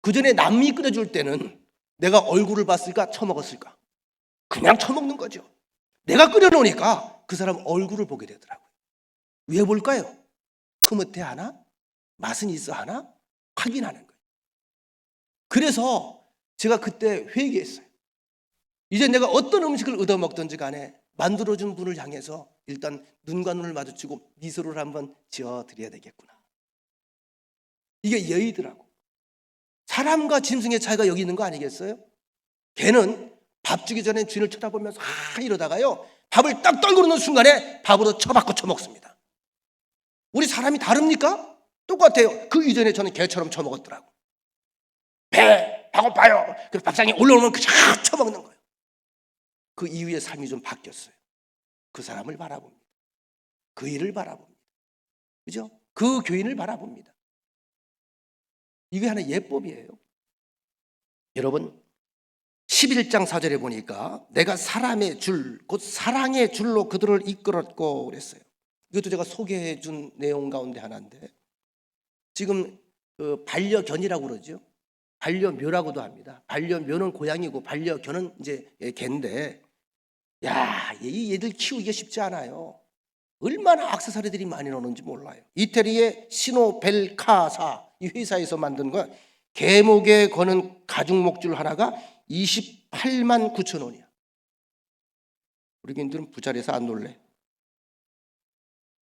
그 전에 남이 끓여줄 때는 내가 얼굴을 봤을까 처먹었을까? 그냥 처먹는 거죠. 내가 끓여놓으니까 그 사람 얼굴을 보게 되더라고요. 왜 볼까요? 흐뭇해 하나? 맛은 있어 하나? 확인하는 거예요. 그래서 제가 그때 회개했어요. 이제 내가 어떤 음식을 얻어먹든지 간에 만들어준 분을 향해서 일단 눈과 눈을 마주치고 미소를 한번 지어드려야 되겠구나. 이게 예의더라고. 사람과 짐승의 차이가 여기 있는 거 아니겠어요? 개는 밥 주기 전에 주인을 쳐다보면서 이러다가요, 밥을 딱 떨고 있는 순간에 밥으로 쳐박고 쳐먹습니다. 우리 사람이 다릅니까? 똑같아요. 그 이전에 저는 개처럼 쳐먹었더라고. 배 배고파요. 그래서 밥상에 올라오면 그저 쳐먹는 거예요. 그 이후에 삶이 좀 바뀌었어요. 그 사람을 바라봅니다. 그 일을 바라봅니다. 그죠? 그 교인을 바라봅니다. 이게 하나의 예법이에요. 여러분, 11장 4절에 보니까 내가 사람의 줄, 곧 사랑의 줄로 그들을 이끌었고 그랬어요. 이것도 제가 소개해 준 내용 가운데 하나인데, 지금 그 반려견이라고 그러죠. 반려묘라고도 합니다. 반려묘는 고양이고 반려견은 이제 개인데, 야, 얘들 키우기가 쉽지 않아요. 얼마나 액세서리들이 많이 나오는지 몰라요. 이태리의 시노벨카사 이 회사에서 만든 거, 개목에 거는 가죽 목줄 하나가 28만 9천 원이야. 우리 개인들은 부자리에서 안 놀래.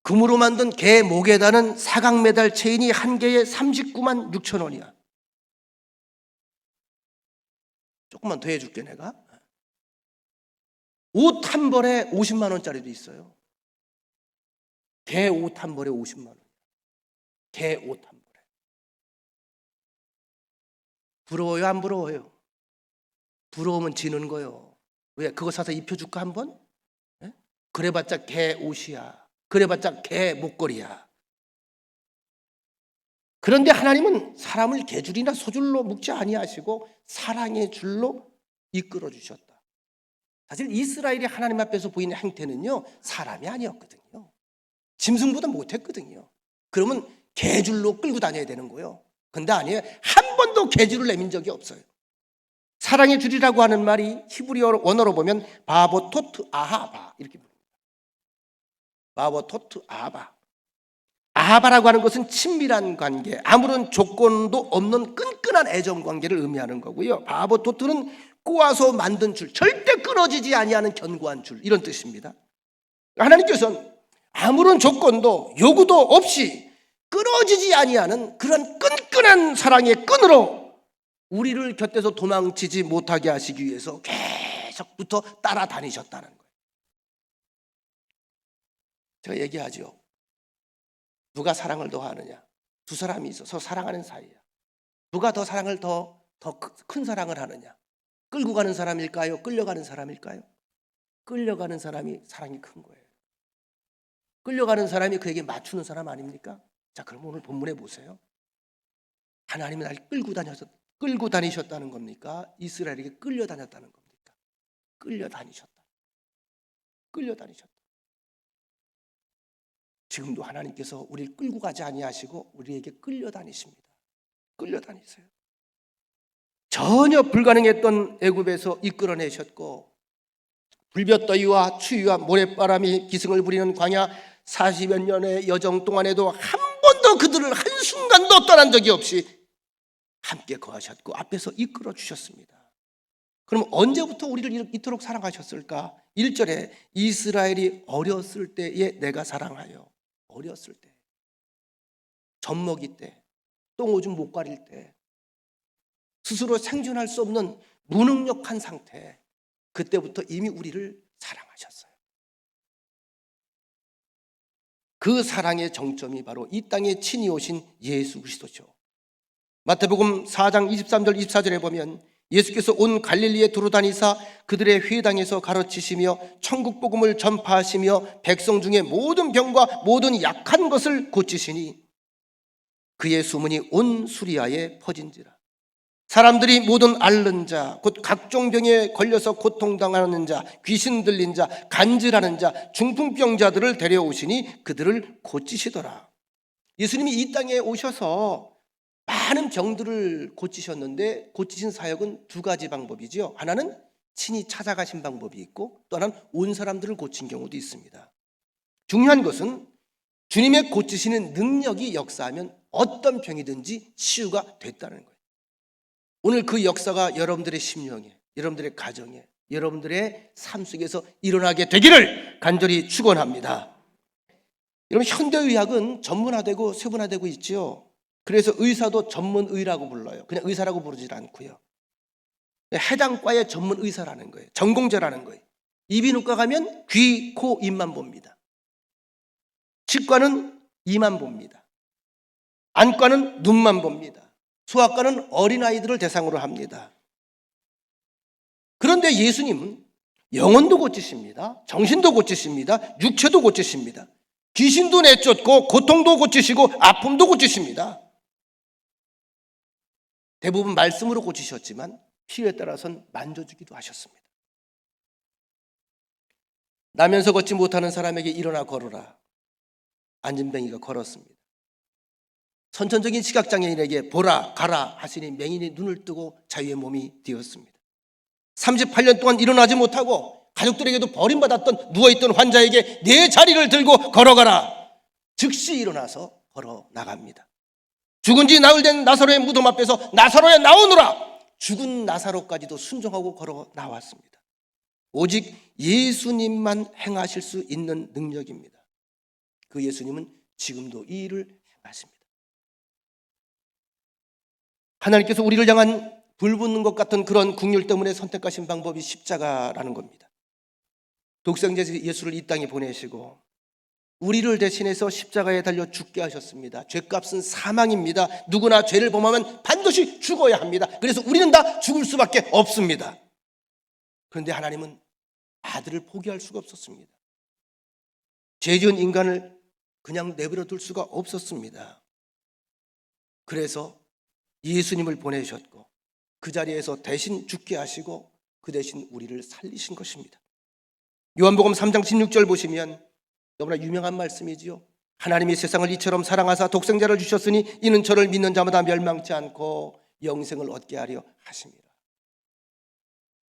금으로 만든 개 목에다는 사각 메달 체인이 한 개에 39만 6천 원이야. 조금만 더 해줄게 내가. 옷 한 벌에 50만 원짜리도 있어요. 개 옷 한 벌에 50만 원. 개 옷 한 벌에. 부러워요, 안 부러워요? 부러우면 지는 거요. 왜? 그거 사서 입혀줄까 한번? 그래봤자 개 옷이야. 그래봤자 개 목걸이야. 그런데 하나님은 사람을 개줄이나 소줄로 묶지 아니하시고 사랑의 줄로 이끌어 주셨다. 사실 이스라엘이 하나님 앞에서 보이는 행태는요, 사람이 아니었거든요. 짐승보다 못했거든요. 그러면 개줄로 끌고 다녀야 되는 거예요. 근데 아니에요. 한 번도 개줄을 내민 적이 없어요. 사랑의 줄이라고 하는 말이 히브리어 원어로 보면 바보토트 아하바 이렇게 부릅니다. 바보토트 아하바. 아하바라고 하는 것은 친밀한 관계, 아무런 조건도 없는 끈끈한 애정 관계를 의미하는 거고요. 바보토트는 꼬아서 만든 줄, 절대 끊어지지 아니하는 견고한 줄, 이런 뜻입니다. 하나님께서는 아무런 조건도 요구도 없이 끊어지지 아니하는 그런 끈끈한 사랑의 끈으로 우리를 곁에서 도망치지 못하게 하시기 위해서 계속부터 따라다니셨다는 거예요. 제가 얘기하죠. 누가 사랑을 더 하느냐? 두 사람이 있어서 사랑하는 사이야. 누가 더 사랑을 더 큰 사랑을 하느냐? 끌고 가는 사람일까요? 끌려가는 사람일까요? 끌려가는 사람이 사랑이 큰 거예요. 끌려가는 사람이 그에게 맞추는 사람 아닙니까? 자, 그럼 오늘 본문에 보세요. 하나님이 날 끌고 다니셨다는 겁니까? 이스라엘에게 끌려다녔다는 겁니까? 끌려다니셨다. 지금도 하나님께서 우리를 끌고 가지 아니하시고 우리에게 끌려다니십니다. 끌려다니세요. 전혀 불가능했던 애굽에서 이끌어내셨고, 불볕더위와 추위와 모래바람이 기승을 부리는 광야 40여 년의 여정 동안에도 한 번도 그들을 한순간도 떠난 적이 없이 함께 거하셨고 앞에서 이끌어 주셨습니다. 그럼 언제부터 우리를 이토록 사랑하셨을까? 1절에 이스라엘이 어렸을 때에 내가 사랑하여. 어렸을 때, 젖먹이 때, 똥오줌 못 가릴 때, 스스로 생존할 수 없는 무능력한 상태, 그때부터 이미 우리를 사랑하셨어요. 그 사랑의 정점이 바로 이 땅에 친히 오신 예수 그리스도죠. 마태복음 4장 23절 24절에 보면 예수께서 온 갈릴리에 두루다니사 그들의 회당에서 가르치시며 천국 복음을 전파하시며 백성 중에 모든 병과 모든 약한 것을 고치시니 그의 소문이 온 수리아에 퍼진지라. 사람들이 모든 앓는 자, 곧 각종 병에 걸려서 고통당하는 자, 귀신 들린 자, 간질하는 자, 중풍병자들을 데려오시니 그들을 고치시더라. 예수님이 이 땅에 오셔서 많은 병들을 고치셨는데 고치신 사역은 두 가지 방법이죠. 하나는 친히 찾아가신 방법이 있고 또 하나는 온 사람들을 고친 경우도 있습니다. 중요한 것은 주님의 고치시는 능력이 역사하면 어떤 병이든지 치유가 됐다는 거예요. 오늘 그 역사가 여러분들의 심령에, 여러분들의 가정에, 여러분들의 삶 속에서 일어나게 되기를 간절히 축원합니다. 여러분, 현대의학은 전문화되고 세분화되고 있죠. 그래서 의사도 전문의라고 불러요. 그냥 의사라고 부르질 않고요. 해당 과의 전문 의사라는 거예요. 전공자라는 거예요. 이비인후과 가면 귀, 코, 입만 봅니다. 치과는 이만 봅니다. 안과는 눈만 봅니다. 소아과는 어린아이들을 대상으로 합니다. 그런데 예수님은 영혼도 고치십니다. 정신도 고치십니다. 육체도 고치십니다. 귀신도 내쫓고 고통도 고치시고 아픔도 고치십니다. 대부분 말씀으로 고치셨지만 필요에 따라서는 만져주기도 하셨습니다. 나면서 걷지 못하는 사람에게 일어나 걸어라. 안진뱅이가 걸었습니다. 선천적인 시각장애인에게 보라 가라 하시니 맹인이 눈을 뜨고 자유의 몸이 되었습니다. 38년 동안 일어나지 못하고 가족들에게도 버림받았던 누워있던 환자에게 내 자리를 들고 걸어가라. 즉시 일어나서 걸어 나갑니다. 죽은 지 나흘 된 나사로의 무덤 앞에서 나사로야 나오너라. 죽은 나사로까지도 순종하고 걸어 나왔습니다. 오직 예수님만 행하실 수 있는 능력입니다. 그 예수님은 지금도 이 일을 행하십니다. 하나님께서 우리를 향한 불붙는 것 같은 그런 국률 때문에 선택하신 방법이 십자가라는 겁니다. 독생자 예수를 이 땅에 보내시고 우리를 대신해서 십자가에 달려 죽게 하셨습니다. 죄값은 사망입니다. 누구나 죄를 범하면 반드시 죽어야 합니다. 그래서 우리는 다 죽을 수밖에 없습니다. 그런데 하나님은 아들을 포기할 수가 없었습니다. 죄 지은 인간을 그냥 내버려 둘 수가 없었습니다. 그래서 예수님을 보내셨고 그 자리에서 대신 죽게 하시고 그 대신 우리를 살리신 것입니다. 요한복음 3장 16절 보시면 너무나 유명한 말씀이지요. 하나님이 세상을 이처럼 사랑하사 독생자를 주셨으니 이는 저를 믿는 자마다 멸망치 않고 영생을 얻게 하려 하십니다.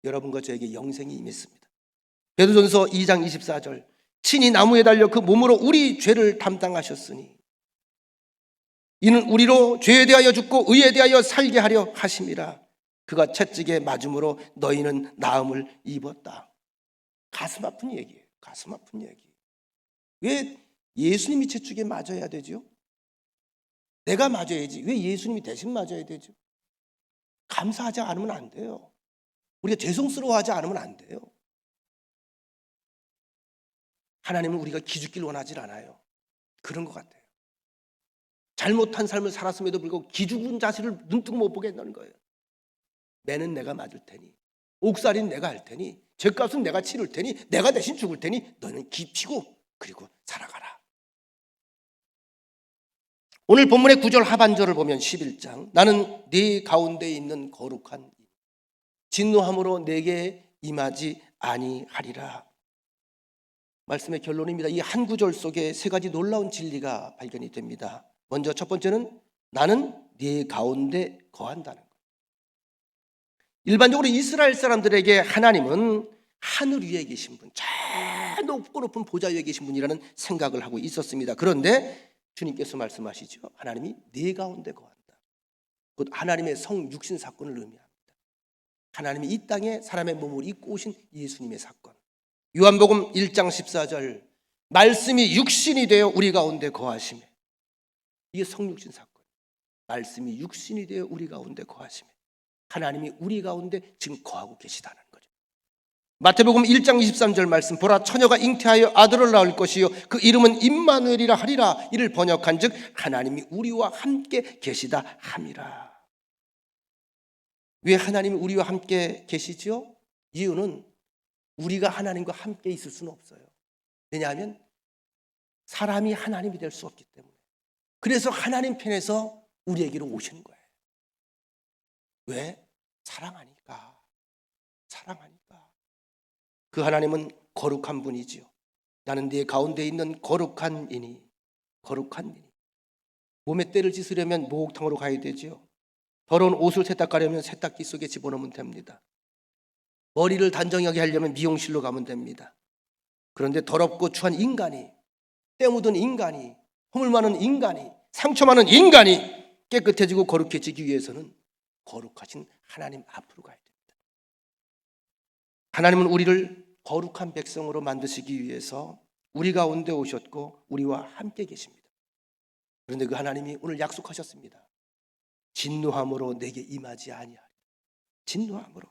여러분과 저에게 영생이 임했습니다. 베드로전서 2장 24절 친히 나무에 달려 그 몸으로 우리 죄를 담당하셨으니 이는 우리로 죄에 대하여 죽고 의에 대하여 살게 하려 하심이라. 그가 채찍에 맞음으로 너희는 나음을 입었다. 가슴 아픈 얘기예요. 가슴 아픈 얘기. 왜 예수님이 채찍에 맞아야 되죠? 내가 맞아야지. 왜 예수님이 대신 맞아야 되죠? 감사하지 않으면 안 돼요. 우리가 죄송스러워하지 않으면 안 돼요. 하나님은 우리가 기죽길 원하지 않아요. 그런 것 같아요. 잘못한 삶을 살았음에도 불구하고 기죽은 자신을 눈뜨고 못 보게 한다는 거예요. 매는 내가 맞을 테니 옥살이는 내가 할 테니 죄값은 내가 치를 테니 내가 대신 죽을 테니 너는 기피고 그리고 살아가라. 오늘 본문의 9절 하반절을 보면 11장 나는 네 가운데 있는 거룩한 진노함으로 내게 임하지 아니하리라. 말씀의 결론입니다. 이 한 구절 속에 세 가지 놀라운 진리가 발견이 됩니다. 먼저 첫 번째는 나는 네 가운데 거한다는 것. 일반적으로 이스라엘 사람들에게 하나님은 하늘 위에 계신 분, 저 높은 보좌 위에 계신 분이라는 생각을 하고 있었습니다. 그런데 주님께서 말씀하시죠. 하나님이 네 가운데 거한다. 곧 하나님의 성육신 사건을 의미합니다. 하나님이 이 땅에 사람의 몸을 입고 오신 예수님의 사건. 요한복음 1장 14절 말씀이 육신이 되어 우리 가운데 거하시며 이게 성육신 사건. 말씀이 육신이 되어 우리 가운데 거하시며 하나님이 우리 가운데 지금 거하고 계시다는 거죠. 마태복음 1장 23절 말씀 보라 처녀가 잉태하여 아들을 낳을 것이요 그 이름은 임마누엘이라 하리라. 이를 번역한즉 하나님이 우리와 함께 계시다 함이라. 왜 하나님이 우리와 함께 계시죠? 이유는 우리가 하나님과 함께 있을 수는 없어요. 왜냐하면 사람이 하나님이 될 수 없기 때문에. 그래서 하나님 편에서 우리에게로 오시는 거예요. 왜? 사랑하니까. 사랑하니까. 그 하나님은 거룩한 분이지요. 나는 네 가운데 있는 거룩한 이니. 거룩한 이니. 몸에 때를 씻으려면 목욕탕으로 가야 되지요. 더러운 옷을 세탁하려면 세탁기 속에 집어넣으면 됩니다. 머리를 단정하게 하려면 미용실로 가면 됩니다. 그런데 더럽고 추한 인간이, 때 묻은 인간이, 허물 많은 인간이, 상처 많은 인간이 깨끗해지고 거룩해지기 위해서는 거룩하신 하나님 앞으로 가야 됩니다. 하나님은 우리를 거룩한 백성으로 만드시기 위해서 우리 가운데 오셨고 우리와 함께 계십니다. 그런데 그 하나님이 오늘 약속하셨습니다. 진노함으로 내게 임하지 아니하리라. 진노함으로.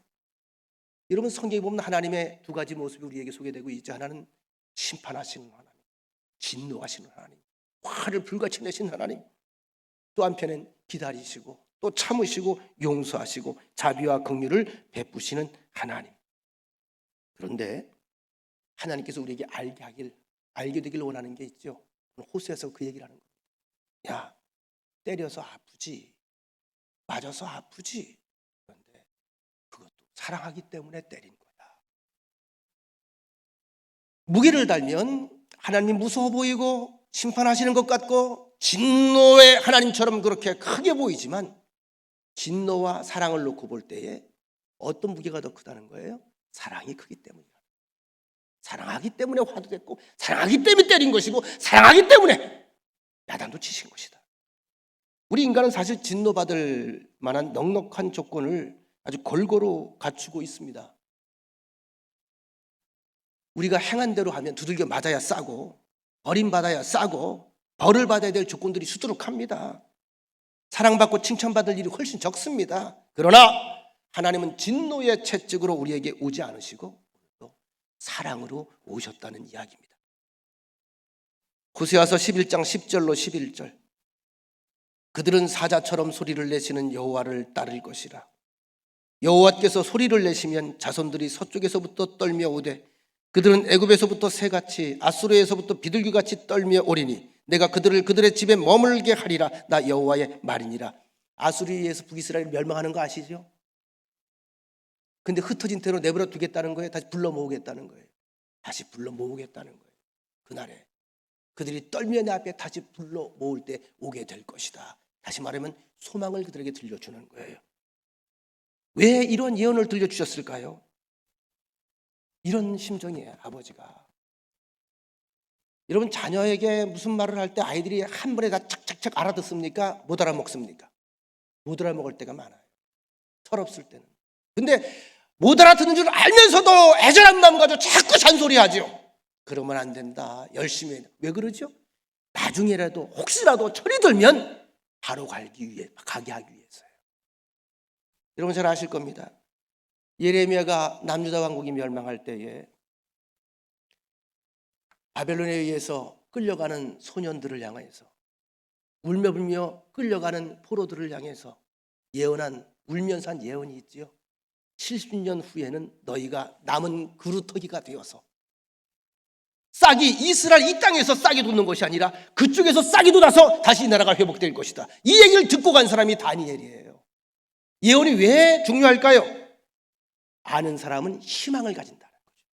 여러분, 성경에 보면 하나님의 두 가지 모습이 우리에게 소개되고 있죠. 하나는 심판하시는 하나님, 진노하시는 하나님, 화를 불같이 내신 하나님. 또 한편엔 기다리시고 또 참으시고 용서하시고 자비와 긍휼을 베푸시는 하나님. 그런데 하나님께서 우리에게 알게 되길 원하는 게 있죠. 호세에서 그 얘기를 하는 거예요. 야, 때려서 아프지, 맞아서 아프지. 그런데 그것도 사랑하기 때문에 때린 거야. 무게를 달면 하나님 무서워 보이고 심판하시는 것 같고 진노의 하나님처럼 그렇게 크게 보이지만, 진노와 사랑을 놓고 볼 때에 어떤 무게가 더 크다는 거예요? 사랑이 크기 때문이야. 사랑하기 때문에 화도 됐고, 사랑하기 때문에 때린 것이고, 사랑하기 때문에 야단도 치신 것이다. 우리 인간은 사실 진노받을 만한 넉넉한 조건을 아주 골고루 갖추고 있습니다. 우리가 행한 대로 하면 두들겨 맞아야 싸고, 버림받아야 싸고, 벌을 받아야 될 조건들이 수두룩합니다. 사랑받고 칭찬받을 일이 훨씬 적습니다. 그러나 하나님은 진노의 채찍으로 우리에게 오지 않으시고 또 사랑으로 오셨다는 이야기입니다. 호세아서 11장 10절로 11절. 그들은 사자처럼 소리를 내시는 여호와를 따를 것이라. 여호와께서 소리를 내시면 자손들이 서쪽에서부터 떨며 오되, 그들은 애굽에서부터 새같이 아수르에서부터 비둘기같이 떨며 오리니 내가 그들을 그들의 집에 머물게 하리라. 나 여호와의 말이니라. 아수르에 의해서 북이스라엘을 멸망하는 거 아시죠? 근데 흩어진 대로 내버려 두겠다는 거예요? 다시 불러 모으겠다는 거예요? 다시 불러 모으겠다는 거예요. 그날에 그들이 떨며 내 앞에 다시 불러 모을 때 오게 될 것이다. 다시 말하면 소망을 그들에게 들려주는 거예요. 왜 이런 예언을 들려주셨을까요? 이런 심정이에요, 아버지가. 여러분, 자녀에게 무슨 말을 할 때 아이들이 한 번에 다 착착착 알아듣습니까? 못 알아먹습니까? 못 알아먹을 때가 많아요, 철없을 때는. 근데 못 알아듣는 줄 알면서도 애절한 마음 가지고 자꾸 잔소리하죠. 그러면 안 된다, 열심히 해. 왜 그러죠? 나중에라도 혹시라도 철이 들면 바로 가게 하기 위해서예요. 여러분 잘 아실 겁니다. 예레미야가 남유다 왕국이 멸망할 때에 바벨론에 의해서 끌려가는 소년들을 향해서, 울며 불며 끌려가는 포로들을 향해서 예언한, 울면서 한 예언이 있지요. 70년 후에는 너희가 남은 그루터기가 되어서 싹이, 이스라엘 이 땅에서 싹이 돋는 것이 아니라 그쪽에서 싹이 돋아서 다시 이 나라가 회복될 것이다. 이 얘기를 듣고 간 사람이 다니엘이에요. 예언이 왜 중요할까요? 아는 사람은 희망을 가진다는 거죠.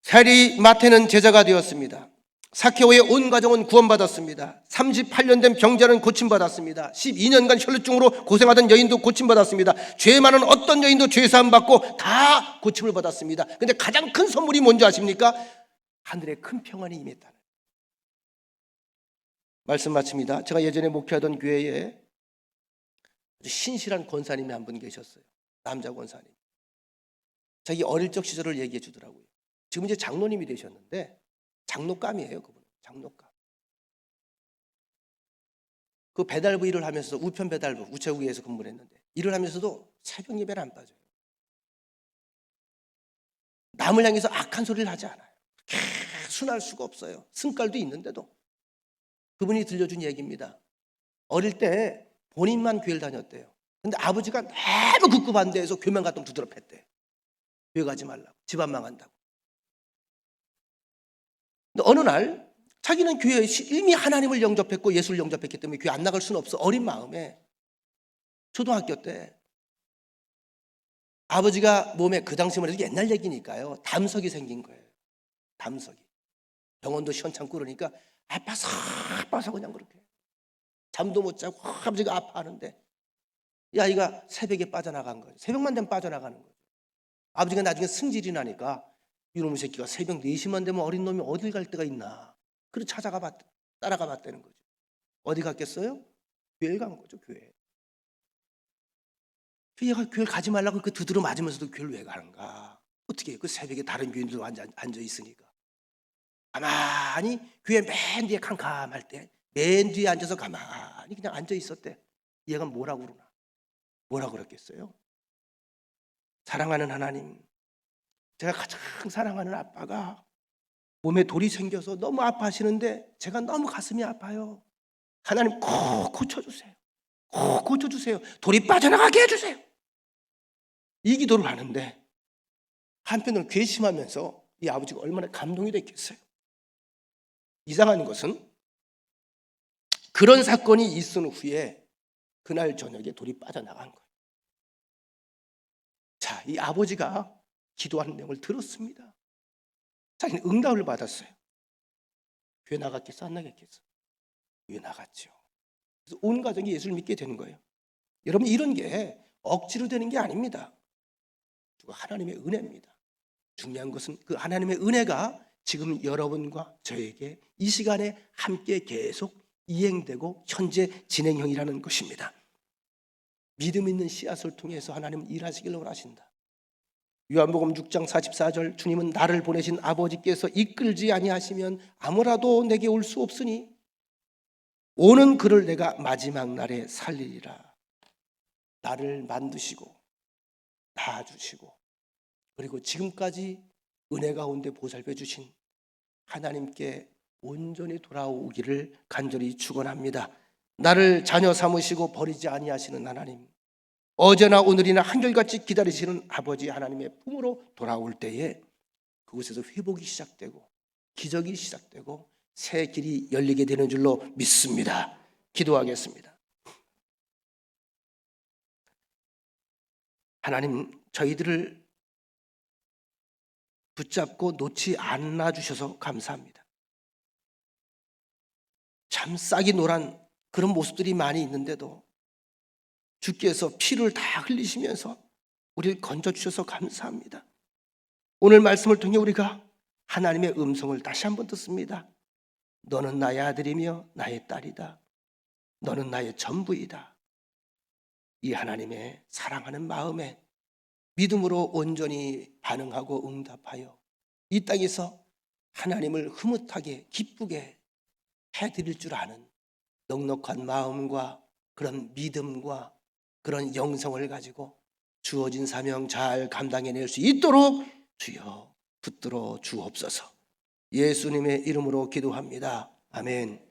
세리 마태는 제자가 되었습니다. 사케오의 온 가정은 구원받았습니다. 38년 된 병자는 고침받았습니다. 12년간 혈루증으로 고생하던 여인도 고침받았습니다. 죄 많은 어떤 여인도 죄사함 받고 다 고침을 받았습니다. 그런데 가장 큰 선물이 뭔지 아십니까? 하늘의 큰 평안이 임했다는 말씀 마칩니다. 제가 예전에 목회하던 교회에 신실한 권사님이 한 분 계셨어요. 남자 권사님. 자기 어릴 적 시절을 얘기해 주더라고요. 지금 이제 장로님이 되셨는데 장로감이에요, 그분은. 장로감. 그 배달부 일을 하면서, 우편 배달부, 우체국에서 근무를 했는데 일을 하면서도 새벽 예배를 안 빠져요. 남을 향해서 악한 소리를 하지 않아요. 순할 수가 없어요. 승깔도 있는데도. 그분이 들려준 얘기입니다. 어릴 때 본인만 교회를 다녔대요. 근데 아버지가 너무 극구 반대해서 교회만 갔다 두드러 팼대. 교회 가지 말라고, 집안 망한다고. 근데 어느 날 자기는 교회에 이미 하나님을 영접했고 예수를 영접했기 때문에 교회 안 나갈 수는 없어. 어린 마음에 초등학교 때 아버지가 몸에, 그 당시만 해도 옛날 얘기니까요, 담석이 생긴 거예요. 담석이. 병원도 시원찮고 그러니까 아파서 그냥 그렇게 잠도 못 자고 아버지가 아파하는데 이 아이가 새벽에 빠져나간 거예요. 새벽만 되면 빠져나가는 거예요. 아버지가 나중에 승질이 나니까 이놈의 새끼가 새벽 4시만 되면 어린 놈이 어딜 갈 데가 있나. 그래서 따라가 봤다는 거죠. 어디 갔겠어요? 교회 간 거죠, 교회. 얘가 교회를 가지 말라고 그 두드러 맞으면서도 교회를 왜 가는가? 어떻게 해요? 그 새벽에 다른 교인들도 앉아 있으니까. 가만히 교회 맨 뒤에 캄캄할 때 맨 뒤에 앉아서 가만히 그냥 앉아 있었대. 얘가 뭐라고 그러나? 뭐라고 그랬겠어요? 사랑하는 하나님, 제가 가장 사랑하는 아빠가 몸에 돌이 생겨서 너무 아파하시는데 제가 너무 가슴이 아파요. 하나님 꼭 고쳐주세요. 꼭 고쳐주세요. 돌이 빠져나가게 해주세요. 이 기도를 하는데 한편으로 괘씸하면서 이 아버지가 얼마나 감동이 됐겠어요. 이상한 것은 그런 사건이 있은 후에 그날 저녁에 돌이 빠져나간 거예요. 자, 이 아버지가 기도하는 내용을 들었습니다. 자기는 응답을 받았어요. 교회 나갔겠어? 안 나갔겠어? 교회 나갔죠. 그래서 온 가정이 예수를 믿게 되는 거예요. 여러분, 이런 게 억지로 되는 게 아닙니다. 하나님의 은혜입니다. 중요한 것은 그 하나님의 은혜가 지금 여러분과 저에게 이 시간에 함께 계속 이행되고 현재 진행형이라는 것입니다. 믿음 있는 씨앗을 통해서 하나님은 일하시기를 원하신다. 요한복음 6장 44절, 주님은 나를 보내신 아버지께서 이끌지 아니하시면 아무라도 내게 올 수 없으니 오는 그를 내가 마지막 날에 살리리라. 나를 만드시고 낳아주시고 그리고 지금까지 은혜 가운데 보살펴 주신 하나님께 온전히 돌아오기를 간절히 축원합니다. 나를 자녀 삼으시고 버리지 아니하시는 하나님, 어제나 오늘이나 한결같이 기다리시는 아버지 하나님의 품으로 돌아올 때에 그곳에서 회복이 시작되고 기적이 시작되고 새 길이 열리게 되는 줄로 믿습니다. 기도하겠습니다. 하나님, 저희들을 붙잡고 놓지 않아 주셔서 감사합니다. 참 싹이 노란 그런 모습들이 많이 있는데도 주께서 피를 다 흘리시면서 우리를 건져주셔서 감사합니다. 오늘 말씀을 통해 우리가 하나님의 음성을 다시 한번 듣습니다. 너는 나의 아들이며 나의 딸이다. 너는 나의 전부이다. 이 하나님의 사랑하는 마음에 믿음으로 온전히 반응하고 응답하여 이 땅에서 하나님을 흐뭇하게 기쁘게 해드릴 줄 아는 넉넉한 마음과 그런 믿음과 그런 영성을 가지고 주어진 사명 잘 감당해낼 수 있도록 주여 붙들어 주옵소서. 예수님의 이름으로 기도합니다. 아멘.